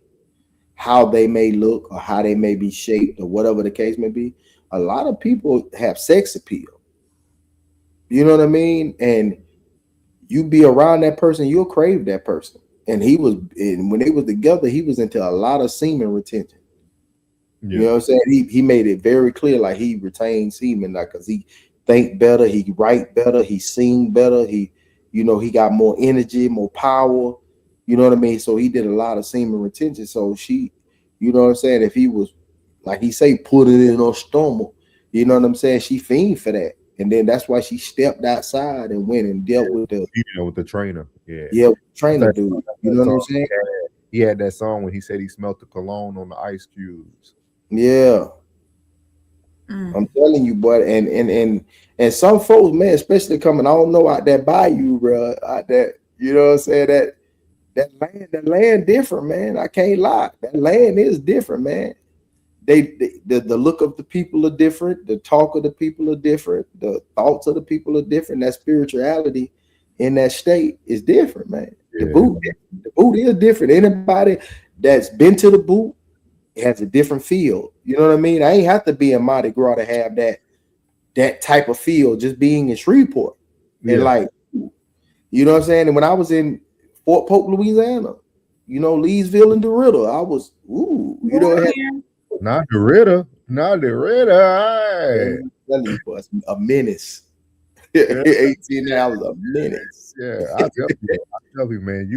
how they may look or how they may be shaped or whatever the case may be, a lot of people have sex appeal. You know what I mean? And you be around that person, you'll crave that person. And when they was together, he was into a lot of semen retention. Yeah. You know what I'm saying? He made it very clear, like, he retained semen, like, because he think better, he write better, he sing better, he got more energy, more power. You know what I mean? So he did a lot of semen retention. So she, you know what I'm saying, if he was, like he say, put it in her stomach, you know what I'm saying, she fiend for that. And then that's why she stepped outside and went and dealt with with the trainer. Yeah, trainer dude. You know what I'm saying? He had that song when he said he smelled the cologne on the ice cubes. Yeah. I'm telling you, boy, and some folks, man, especially coming, I don't know, out there by you, bro, out there, you know what I'm saying, that land different, man. I can't lie. That land is different, man. The look of the people are different, the talk of the people are different, the thoughts of the people are different. That spirituality in that state is different, man. Yeah. The boot is different. Anybody that's been to the boot has a different feel. You know what I mean? I ain't have to be in Mardi Gras to have that type of feel, just being in Shreveport. Yeah. And like, you know what I'm saying? And when I was in Fort Polk, Louisiana, you know, Leesville and DeRidder. I was, ooh, you know, it had, not DeRidder, not DeRidder. I'm telling you, boy, a menace. 18 hours, a menace. Yeah, I tell you, man,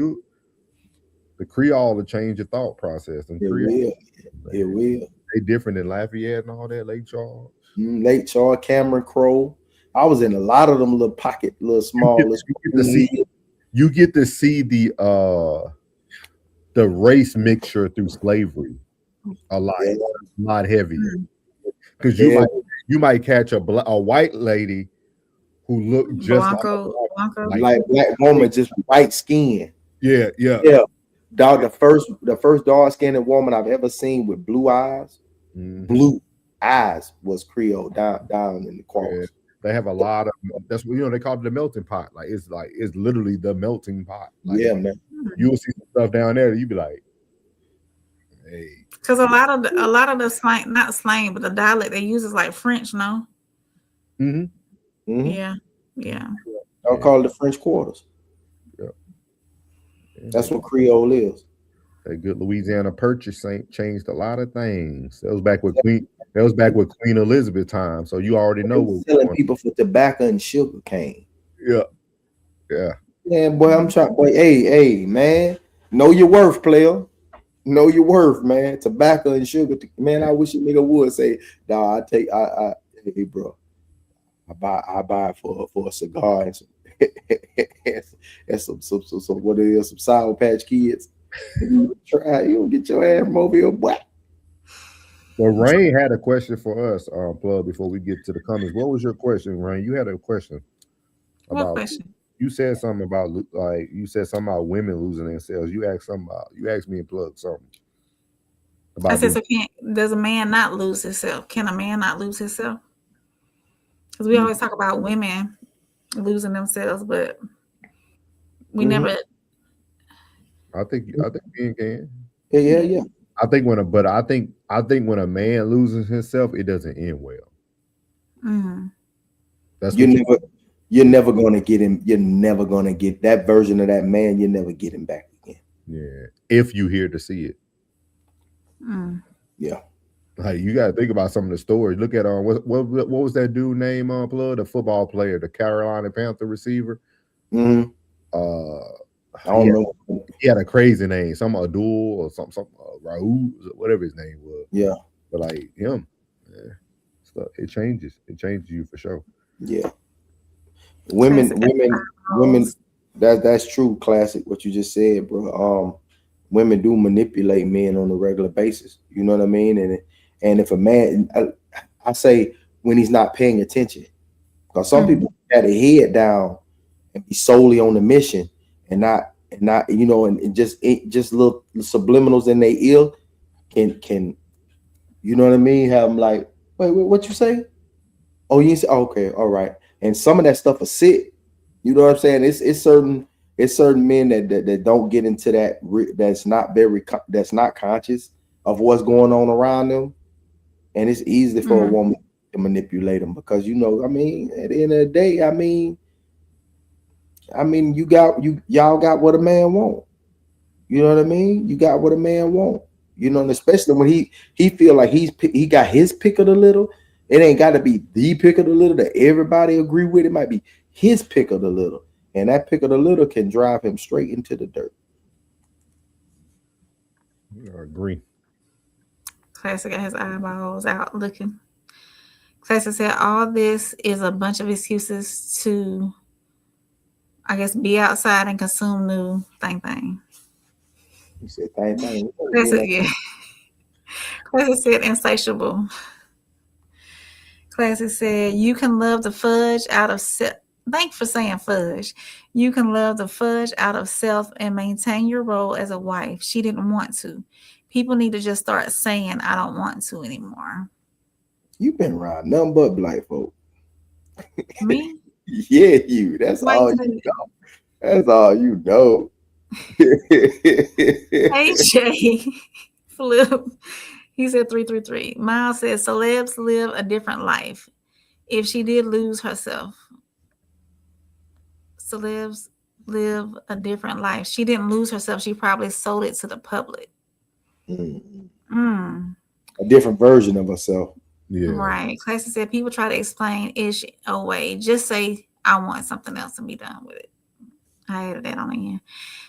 the Creole to change your thought process. And It Creole, will. It will. They different than Lafayette and all that, Lake Charles. Lake Charles, Cameron Crowe. I was in a lot of them little pocket, little small. You get to see the race mixture through slavery a lot heavier. Because you might catch a white lady who looked just like black woman, just white skin. Yeah. Dog, the first dark skinned woman I've ever seen with blue eyes, blue eyes was Creole down in the cross. Yeah. They have a lot of that's what they call it the melting pot. It's literally the melting pot. Yeah, man. You'll see some stuff down there that you be like, hey. Because a lot of the slang, not slang, but the dialect they use is like French, no? Yeah. I'll call it the French Quarters. Yeah. That's what Creole is. That good Louisiana Purchase changed a lot of things. That was back with Queen Elizabeth time. So you already know what selling people for tobacco and sugar cane. Yeah. Yeah, boy, I'm trying. Boy, hey, man, know your worth, player. Know your worth, man. Tobacco and sugar, man. I wish a nigga would say, "Nah, hey, bro, I buy it for a cigar and some and some what it is, some Sour Patch Kids." You don't get your ass mobile, boy. Well, Rain had a question for us, Plug, before we get to the comments. What was your question, Rain? You had a question. What question? You said something about women losing themselves. You asked me and Plug something. I said, so does a man not lose himself? Can a man not lose himself? Because we always talk about women losing themselves, but we never. I think men can. Yeah. I think when a man loses himself, it doesn't end well. That's you're never gonna get him. You're never gonna get that version of that man. You never get him back again. Yeah, if you here to see it. Yeah, like you got to think about some of the stories. Look at what was that dude name on Plug? The football player, the Carolina Panther receiver. I don't know. He had a crazy name, some Abdul or some Raul, whatever his name was. Yeah, but like him, stuff it changes. It changes you for sure. Yeah. Women. That's true. Classic. What you just said, bro. Women do manipulate men on a regular basis. You know what I mean? And if a man, I say when he's not paying attention, because some people have their head down and be solely on the mission and not and just little subliminals in their ear can you know what I mean? Have them like, wait, what you say? Oh, you say, okay, all right. And some of that stuff is sick. You know what I'm saying? It's certain men that don't get into that. That's not conscious of what's going on around them, and it's easy for a woman to manipulate them because at the end of the day, y'all got what a man want. You know what I mean? You got what a man want. You know, and especially when he feel like he got his pick of the litter. It ain't got to be the pick of the litter that everybody agree with. It might be his pick of the litter, and that pick of the litter can drive him straight into the dirt. I agree. Classic got his eyeballs out looking. Classic said, all this is a bunch of excuses to, I guess, be outside and consume new thing. He said thing. Classic, yeah. Classic said insatiable. Classic said, you can love the fudge out of self. Thank you for saying fudge. You can love the fudge out of self and maintain your role as a wife. She didn't want to. People need to just start saying, I don't want to anymore. You've been around nothing but black folk. Me? Yeah, you. That's all you know. That's all you know. Hey, Jay. Flip. He said 333. Miles says celebs live a different life. If she did lose herself, celebs live a different life. She didn't lose herself. She probably sold it to the public. A different version of herself. Yeah. Right. Classy said people try to explain ish away. Just say I want something else and be done with it. I added that on the end.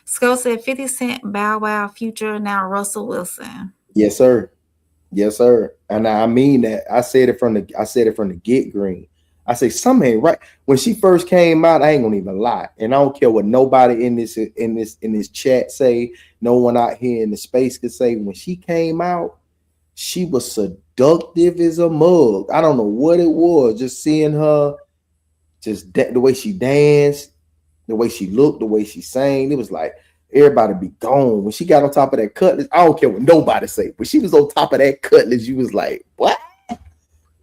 Skull said 50 Cent, Bow Wow, Future, now Russell Wilson. Yes, sir. Yes, sir. And I mean that. I said it from the get green. I say something ain't right. When she first came out, I ain't gonna even lie. And I don't care what nobody in this chat say, no one out here in the space could say. When she came out, she was seductive as a mug. I don't know what it was. Just seeing her, just the way she danced, the way she looked, the way she sang. It was like everybody be gone. When she got on top of that cutlass, I don't care what nobody say. When she was on top of that cutlass, you was like, what?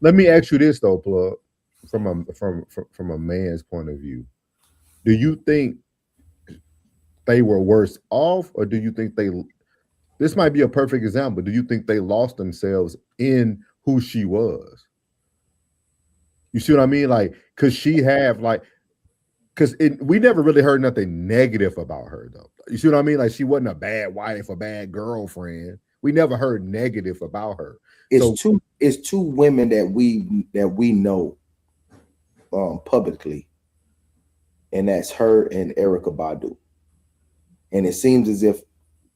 Let me ask you this though, Plug, from a man's point of view. Do you think they were worse off, or do you think this might be a perfect example. Do you think they lost themselves in who she was? You see what I mean? Like, because we never really heard nothing negative about her, though. You see what I mean? Like, she wasn't a bad wife, a bad girlfriend. We never heard negative about her. It's two women that we know publicly, and that's her and Erykah Badu. And it seems as if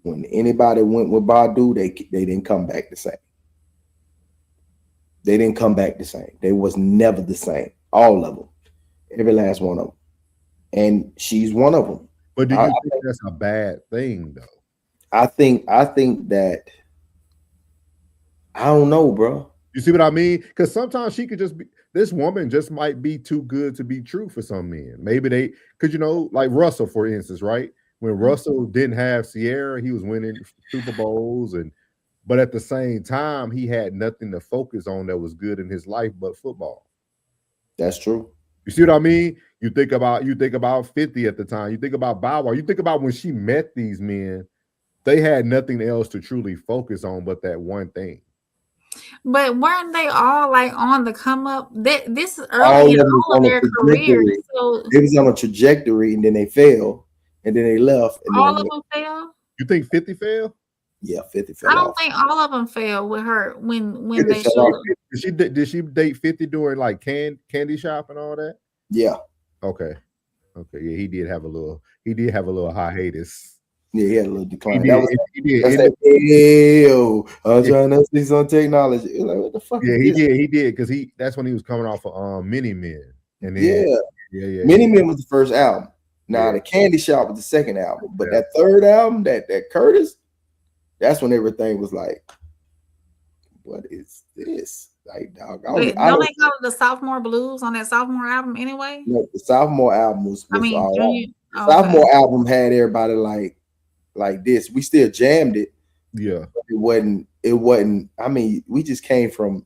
when anybody went with Badu, they didn't come back the same. They didn't come back the same. They was never the same. All of them, every last one of them. And she's one of them. But do you think that's a bad thing, though? I think that, I don't know, bro. You see what I mean? Because sometimes she could just be, this woman just might be too good to be true for some men. Maybe because like Russell, for instance, right? When Russell didn't have Sierra, he was winning Super Bowls, but at the same time, he had nothing to focus on that was good in his life but football. That's true. You see what I mean? You think about 50 at the time. You think about Bow Wow. You think about when she met these men, they had nothing else to truly focus on but that one thing. But weren't they all like on the come up? This is early in all of their careers. So they was on a trajectory, and then they fell, and then they left. And all of them fell. You think 50 fell? Yeah, 50 fell. I don't off. think all of them fell with her when they Did she date 50 during like candy shop and all that? Yeah. Okay. Yeah, he did have a little hiatus. Yeah, he had a little decline. He did. I'm trying to see some technology. Like, what the fuck? Yeah, he did because that's when he was coming off of Mini Men. And then, yeah. Mini Men was the first album. Now the Candy Shop was the second album, but that third album, that Curtis, that's when everything was like, what is this? Like, dog. Don't they call it the Sophomore Blues on that sophomore album anyway? No, the sophomore album was Junior. Sophomore album had everybody like this. We still jammed it. Yeah. But it wasn't. I mean, we just came from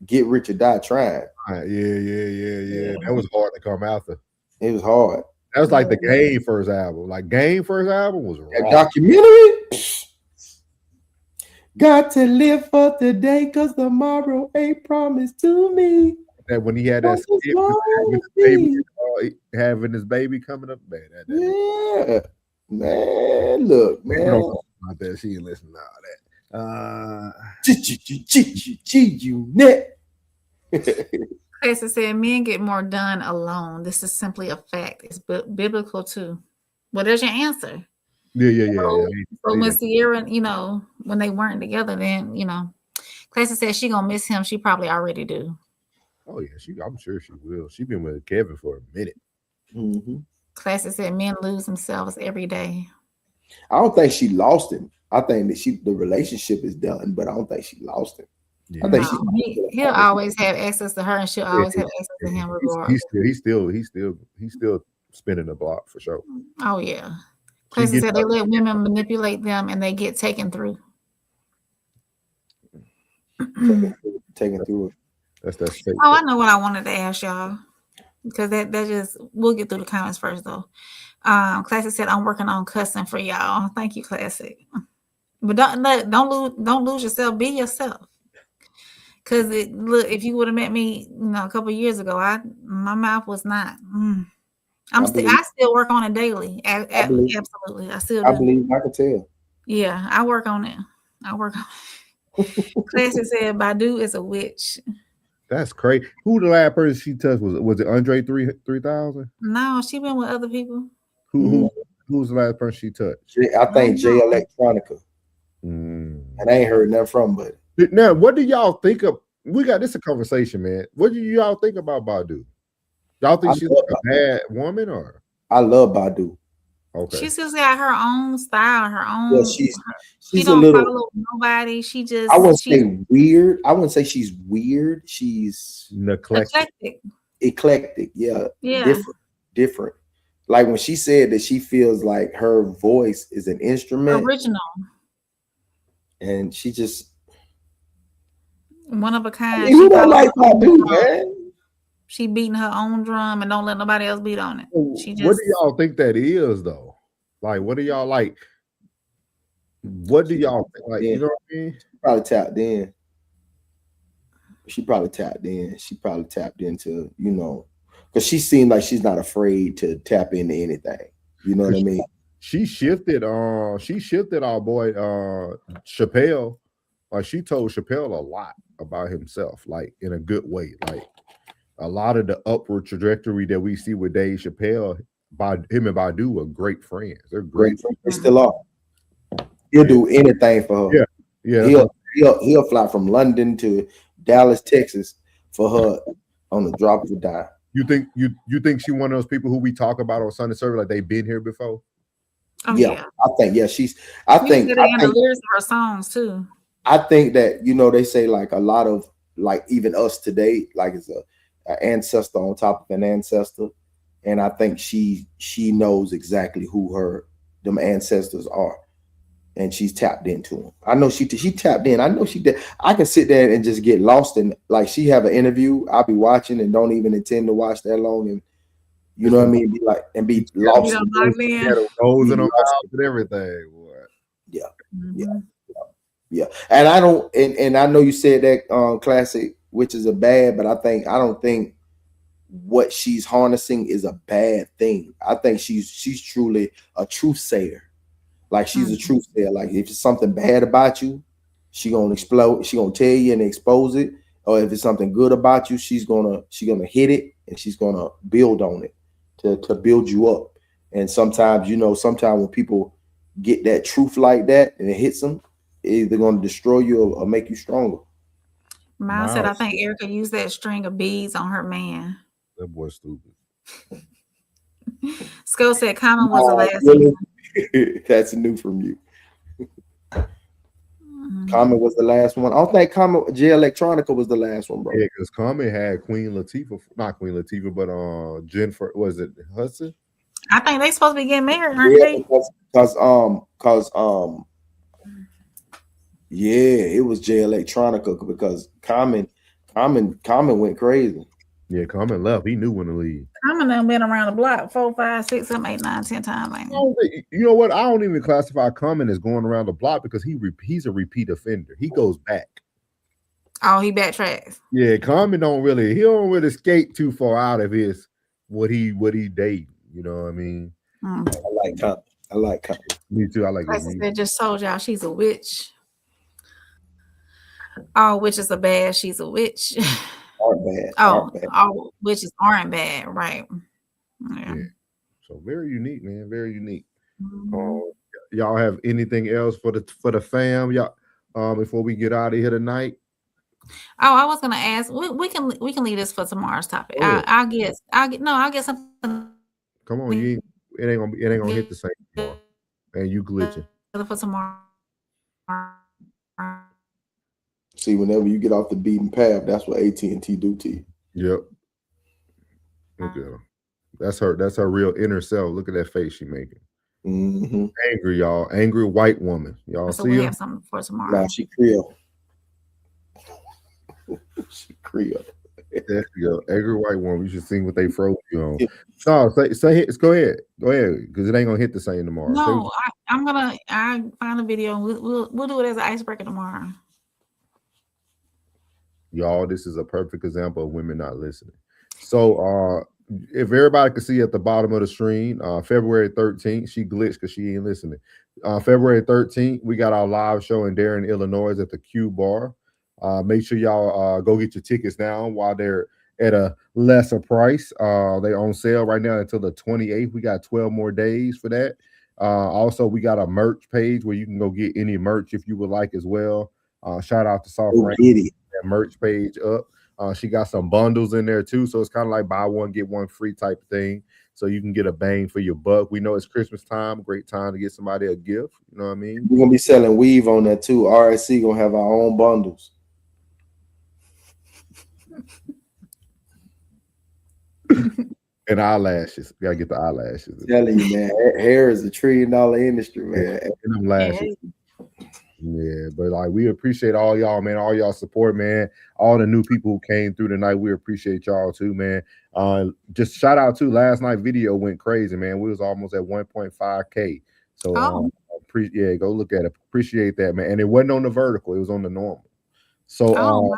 Get Rich or Die Trying. Yeah. That was hard to come after. It was hard. That was like the Game first album. Like Game first album was that documentary. Got to live for today, cause tomorrow ain't promised to me. That when he had that having his baby coming up, man. Yeah, man. Look, man. About that, she ain't listening to all that. You net. Classic said men get more done alone. This is simply a fact. It's biblical too. Well, there's your answer. Yeah. So when Sierra, when they weren't together, then Classic said she gonna miss him. She probably already do. Oh yeah, I'm sure she will. She been with Kevin for a minute. Mm-hmm. Classic said men lose themselves every day. I don't think she lost him. I think that the relationship is done, but I don't think she lost him. Yeah. I think he'll always have access to her, and she'll always have access to him regardless. He's still spinning the block for sure. Oh yeah. Places that they let women manipulate them, and they get taken through. Taken through it. That's Oh, I know what I wanted to ask y'all, because that just we'll get through the comments first though. Classic said I'm working on cussing for y'all. Thank you, Classic. But don't lose yourself. Be yourself. Cause look, if you would have met me, a couple of years ago, my mouth was not. I still work on it daily. Absolutely, I still do. I believe I can tell. Yeah, I work on it. Classic said Badu is a witch. That's crazy. Who the last person she touched was it Andre 3000? No, she been with other people. Who's the last person she touched? I think Jay Electronica. And I ain't heard nothing from, but now what do y'all think of? We got this a conversation, man. What do y'all think about Badu? Y'all think she's like a bad woman, or? I love Badu. Okay. She's just got her own style, her own. Yeah, she a don't little, follow nobody. She just. I wouldn't say weird. I wouldn't say she's weird. She's eclectic. Yeah. Different. Like when she said that she feels like her voice is an instrument, original, and she just one of a kind. Who don't like Badu, man? She beating her own drum and don't let nobody else beat on it. She just. What do y'all think that is, though? Like, what do y'all like? What do y'all think? Like, you know what I mean? Probably tapped in. She probably tapped into, you know, because she seemed like she's not afraid to tap into anything. You know what I mean? She shifted our boy Chappelle. Like, she told Chappelle a lot about himself, like in a good way. Like a lot of the upward trajectory that we see with Dave Chappelle, him and Badu are great friends. They're great friends. They still are. He'll do anything for her. Yeah. He'll fly from London to Dallas, Texas for her on the drop of a dime. You think she one of those people who we talk about on Sunday service, like they've been here before? Oh, yeah. I think I think the lyrics of her songs too. I think that, you know, they say like a lot of, like even us today, like it's an ancestor on top of an ancestor, and I think she knows exactly who them ancestors are, and she's tapped into them. I know she tapped in. I know she did. I can sit there and just get lost in, like, she have an interview, I'll be watching and don't even intend to watch that long, and you know what I mean, be like and be lost. Nose in her mouth and everything. Boy. Yeah. And I don't, and I know you said that classic, which is a bad, but I don't think what she's harnessing is a bad thing. I think she's truly a truth sayer. Like she's a truth sayer. Like if it's something bad about you, she gonna explode. She gonna tell you and expose it. Or if it's something good about you, she's gonna hit it and she's gonna build on it to build you up. And sometimes, you know, when people get that truth like that and it hits them, it's either gonna destroy you or make you stronger. Miles said, I think Erica used that string of beads on her man. That boy's stupid. Skull said Common was the last one. That's new from you. Common was the last one. I don't think Jay Electronica was the last one, bro. Yeah, because Common had not Queen Latifah, but Jennifer, was it Hudson? I think they supposed to be getting married, aren't they? It was Jay Electronica because Common went crazy. Yeah, Common left. He knew when to leave. Common done been around the block 4, 5, 6, 7, 8, 9, 10 times. Like, you know what? I don't even classify Common as going around the block because he's a repeat offender. He goes back. Oh, he backtracks. Yeah, Common don't really skate too far out of his what he dating. You know what I mean? I like Common. Me too. I like it. They just told y'all she's a witch. All witches are bad. She's a witch. Aren't bad. All witches aren't bad, right? Yeah. So very unique, man. Very unique. Y'all have anything else for the fam? Y'all, before we get out of here tonight. Oh, I was gonna ask. We can leave this for tomorrow's topic. I'll get something. Come on, it ain't gonna hit the same tomorrow. And you glitching for tomorrow. See, whenever you get off the beaten path, that's what AT&T do to you. Yep. Look at her. That's her real inner self. Look at that face she making. Mm-hmm. Angry, y'all. Angry white woman. Y'all so see we her? Have something for tomorrow. Nah, she Creole. She Creole. There you go. Angry white woman. You should see what they froze you on. No, say it. Go ahead, because it ain't gonna hit the same tomorrow. No, I find a video. And we'll do it as an icebreaker tomorrow. Y'all, this is a perfect example of women not listening. So if everybody could see at the bottom of the screen, February 13th, she glitched because she ain't listening. February 13th, we got our live show in Darien, Illinois at the Q Bar. Make sure y'all go get your tickets now while they're at a lesser price. They're on sale right now until the 28th. We got 12 more days for that. Also, we got a merch page where you can go get any merch if you would like as well. Shout out to Soft Rain, that merch page up. She got some bundles in there too, so it's kind of like buy one get one free type of thing. So you can get a bang for your buck. We know it's Christmas time, great time to get somebody a gift. You know what I mean? We're gonna be selling weave on that too. RSC gonna have our own bundles. And eyelashes. We gotta get the eyelashes. I'm telling you, man, hair is a $1 trillion industry, man. And them lashes. Yeah, but like we appreciate all y'all, man, all y'all support, man. All the new people who came through tonight, we appreciate y'all too, man. Just shout out to last night video went crazy, man. We was almost at 1.5K. So yeah, go look at it. Appreciate that, man. And it wasn't on the vertical, it was on the normal. So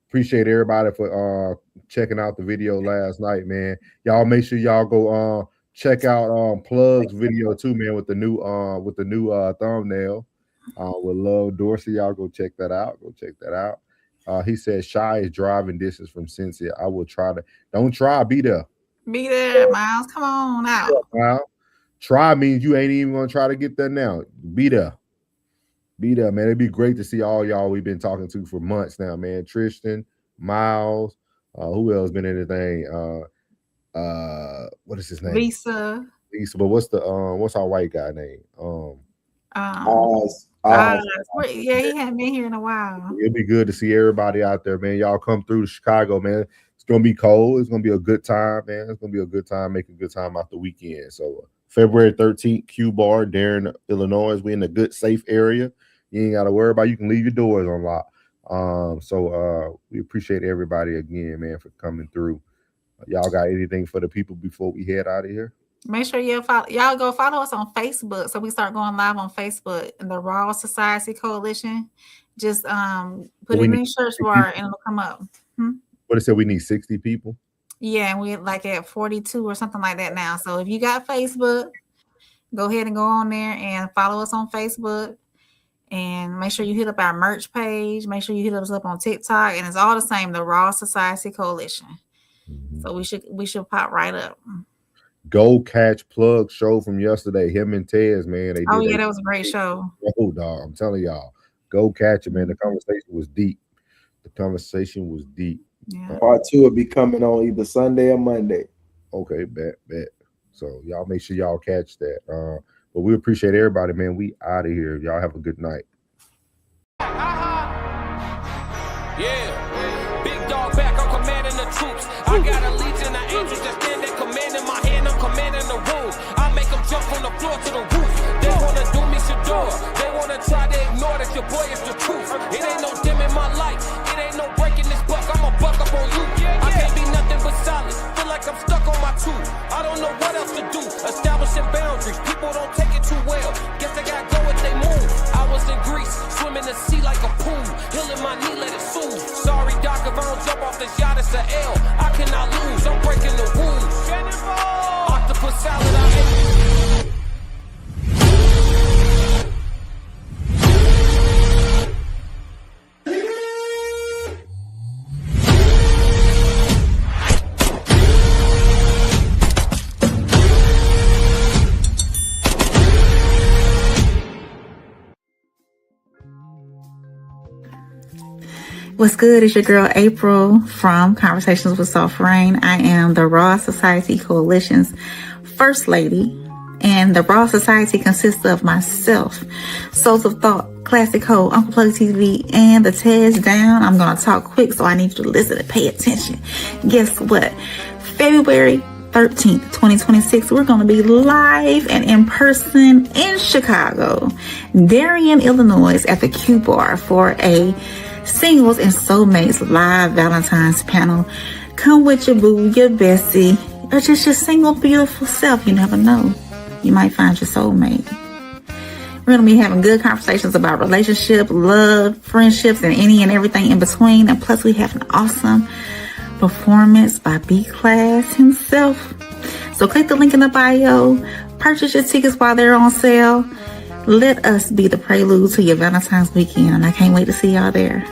appreciate everybody for checking out the video last night, man. Y'all make sure y'all go check out Plug's video too, man, with the new thumbnail. With Love Dorsey, y'all go check that out. Go check that out. He said Shy is driving distance from Cynthia. I will try to. Don't try. Be there. Be there, Miles. Come on out. Miles. Try means you ain't even gonna try to get there now. Be there. Be there, man. It'd be great to see all y'all we've been talking to for months now, man. Tristan, Miles, who else been in the thing? What is his name? Lisa. But what's our white guy name? Yeah, he hadn't been here in a while. It'd be good to see everybody out there, man. Y'all come through to Chicago, man. It's gonna be cold. It's gonna be a good time, man. It's gonna be a good time. Make a good time out the weekend. So February 13th, Q Bar, Darien, Illinois. We in a good, safe area. You ain't gotta worry about. You can leave your doors unlocked. So we appreciate everybody again, man, for coming through. Y'all got anything for the people before we head out of here? Make sure y'all go follow us on Facebook. So we start going live on Facebook in the Raw Society Coalition. Just put it in the search bar and it'll come up. What it said, we need 60 people. Yeah, and we're like at 42 or something like that now. So if you got Facebook, go ahead and go on there and follow us on Facebook. And make sure you hit up our merch page. Make sure you hit us up on TikTok. And it's all the same, the Raw Society Coalition. So we should pop right up. Go catch Plug show from yesterday. Him and Tez, man. That was a great show. Oh, dog, I'm telling y'all, go catch it, man. The conversation was deep. Yeah. Part 2 will be coming on either Sunday or Monday. Okay, bet. So y'all make sure y'all catch that. But we appreciate everybody, man. We out of here. Y'all have a good night. Yeah, big dog back, I'm commanding the troops. I got a legion of angels that stand at command in my hand. I'm commanding the room. I make them jump from the floor to the roof. They wanna do me Shador. They wanna try to ignore that your boy is the truth. It ain't no dim in my light. It ain't no breaking this buck. I'ma buck up on you. I can't be nothing but solid. Feel like I'm stuck on my tooth. I don't know what else to do. Establishing boundaries. People don't take it too well. Guess they gotta go if they move. I was in Greece, swimming the sea like a pool. Healing my knee, let it soothe. Sorry, doc, if I don't jump off this yacht, it's an L. I cannot lose. I'm breaking the rules. Octopus salad, I hate. What's good? It's your girl April from Conversations with Soft Rain. I am the Raw Society Coalition's First Lady, and the Raw Society consists of myself, Souls of Thought, Classic Ho, Uncle Plug TV, and the Tez Down. I'm going to talk quick, so I need you to listen and pay attention. Guess what? February 13th, 2026, we're going to be live and in person in Chicago, Darien, Illinois, at the Q Bar for a Singles and Soulmates live Valentine's panel. Come with your boo, your bestie, or just your single beautiful self. You never know. You might find your soulmate. We're going to be having good conversations about relationship, love, friendships, and any and everything in between. And plus, we have an awesome performance by B-Class himself. So click the link in the bio, purchase your tickets while they're on sale. Let us be the prelude to your Valentine's weekend, and I can't wait to see y'all there.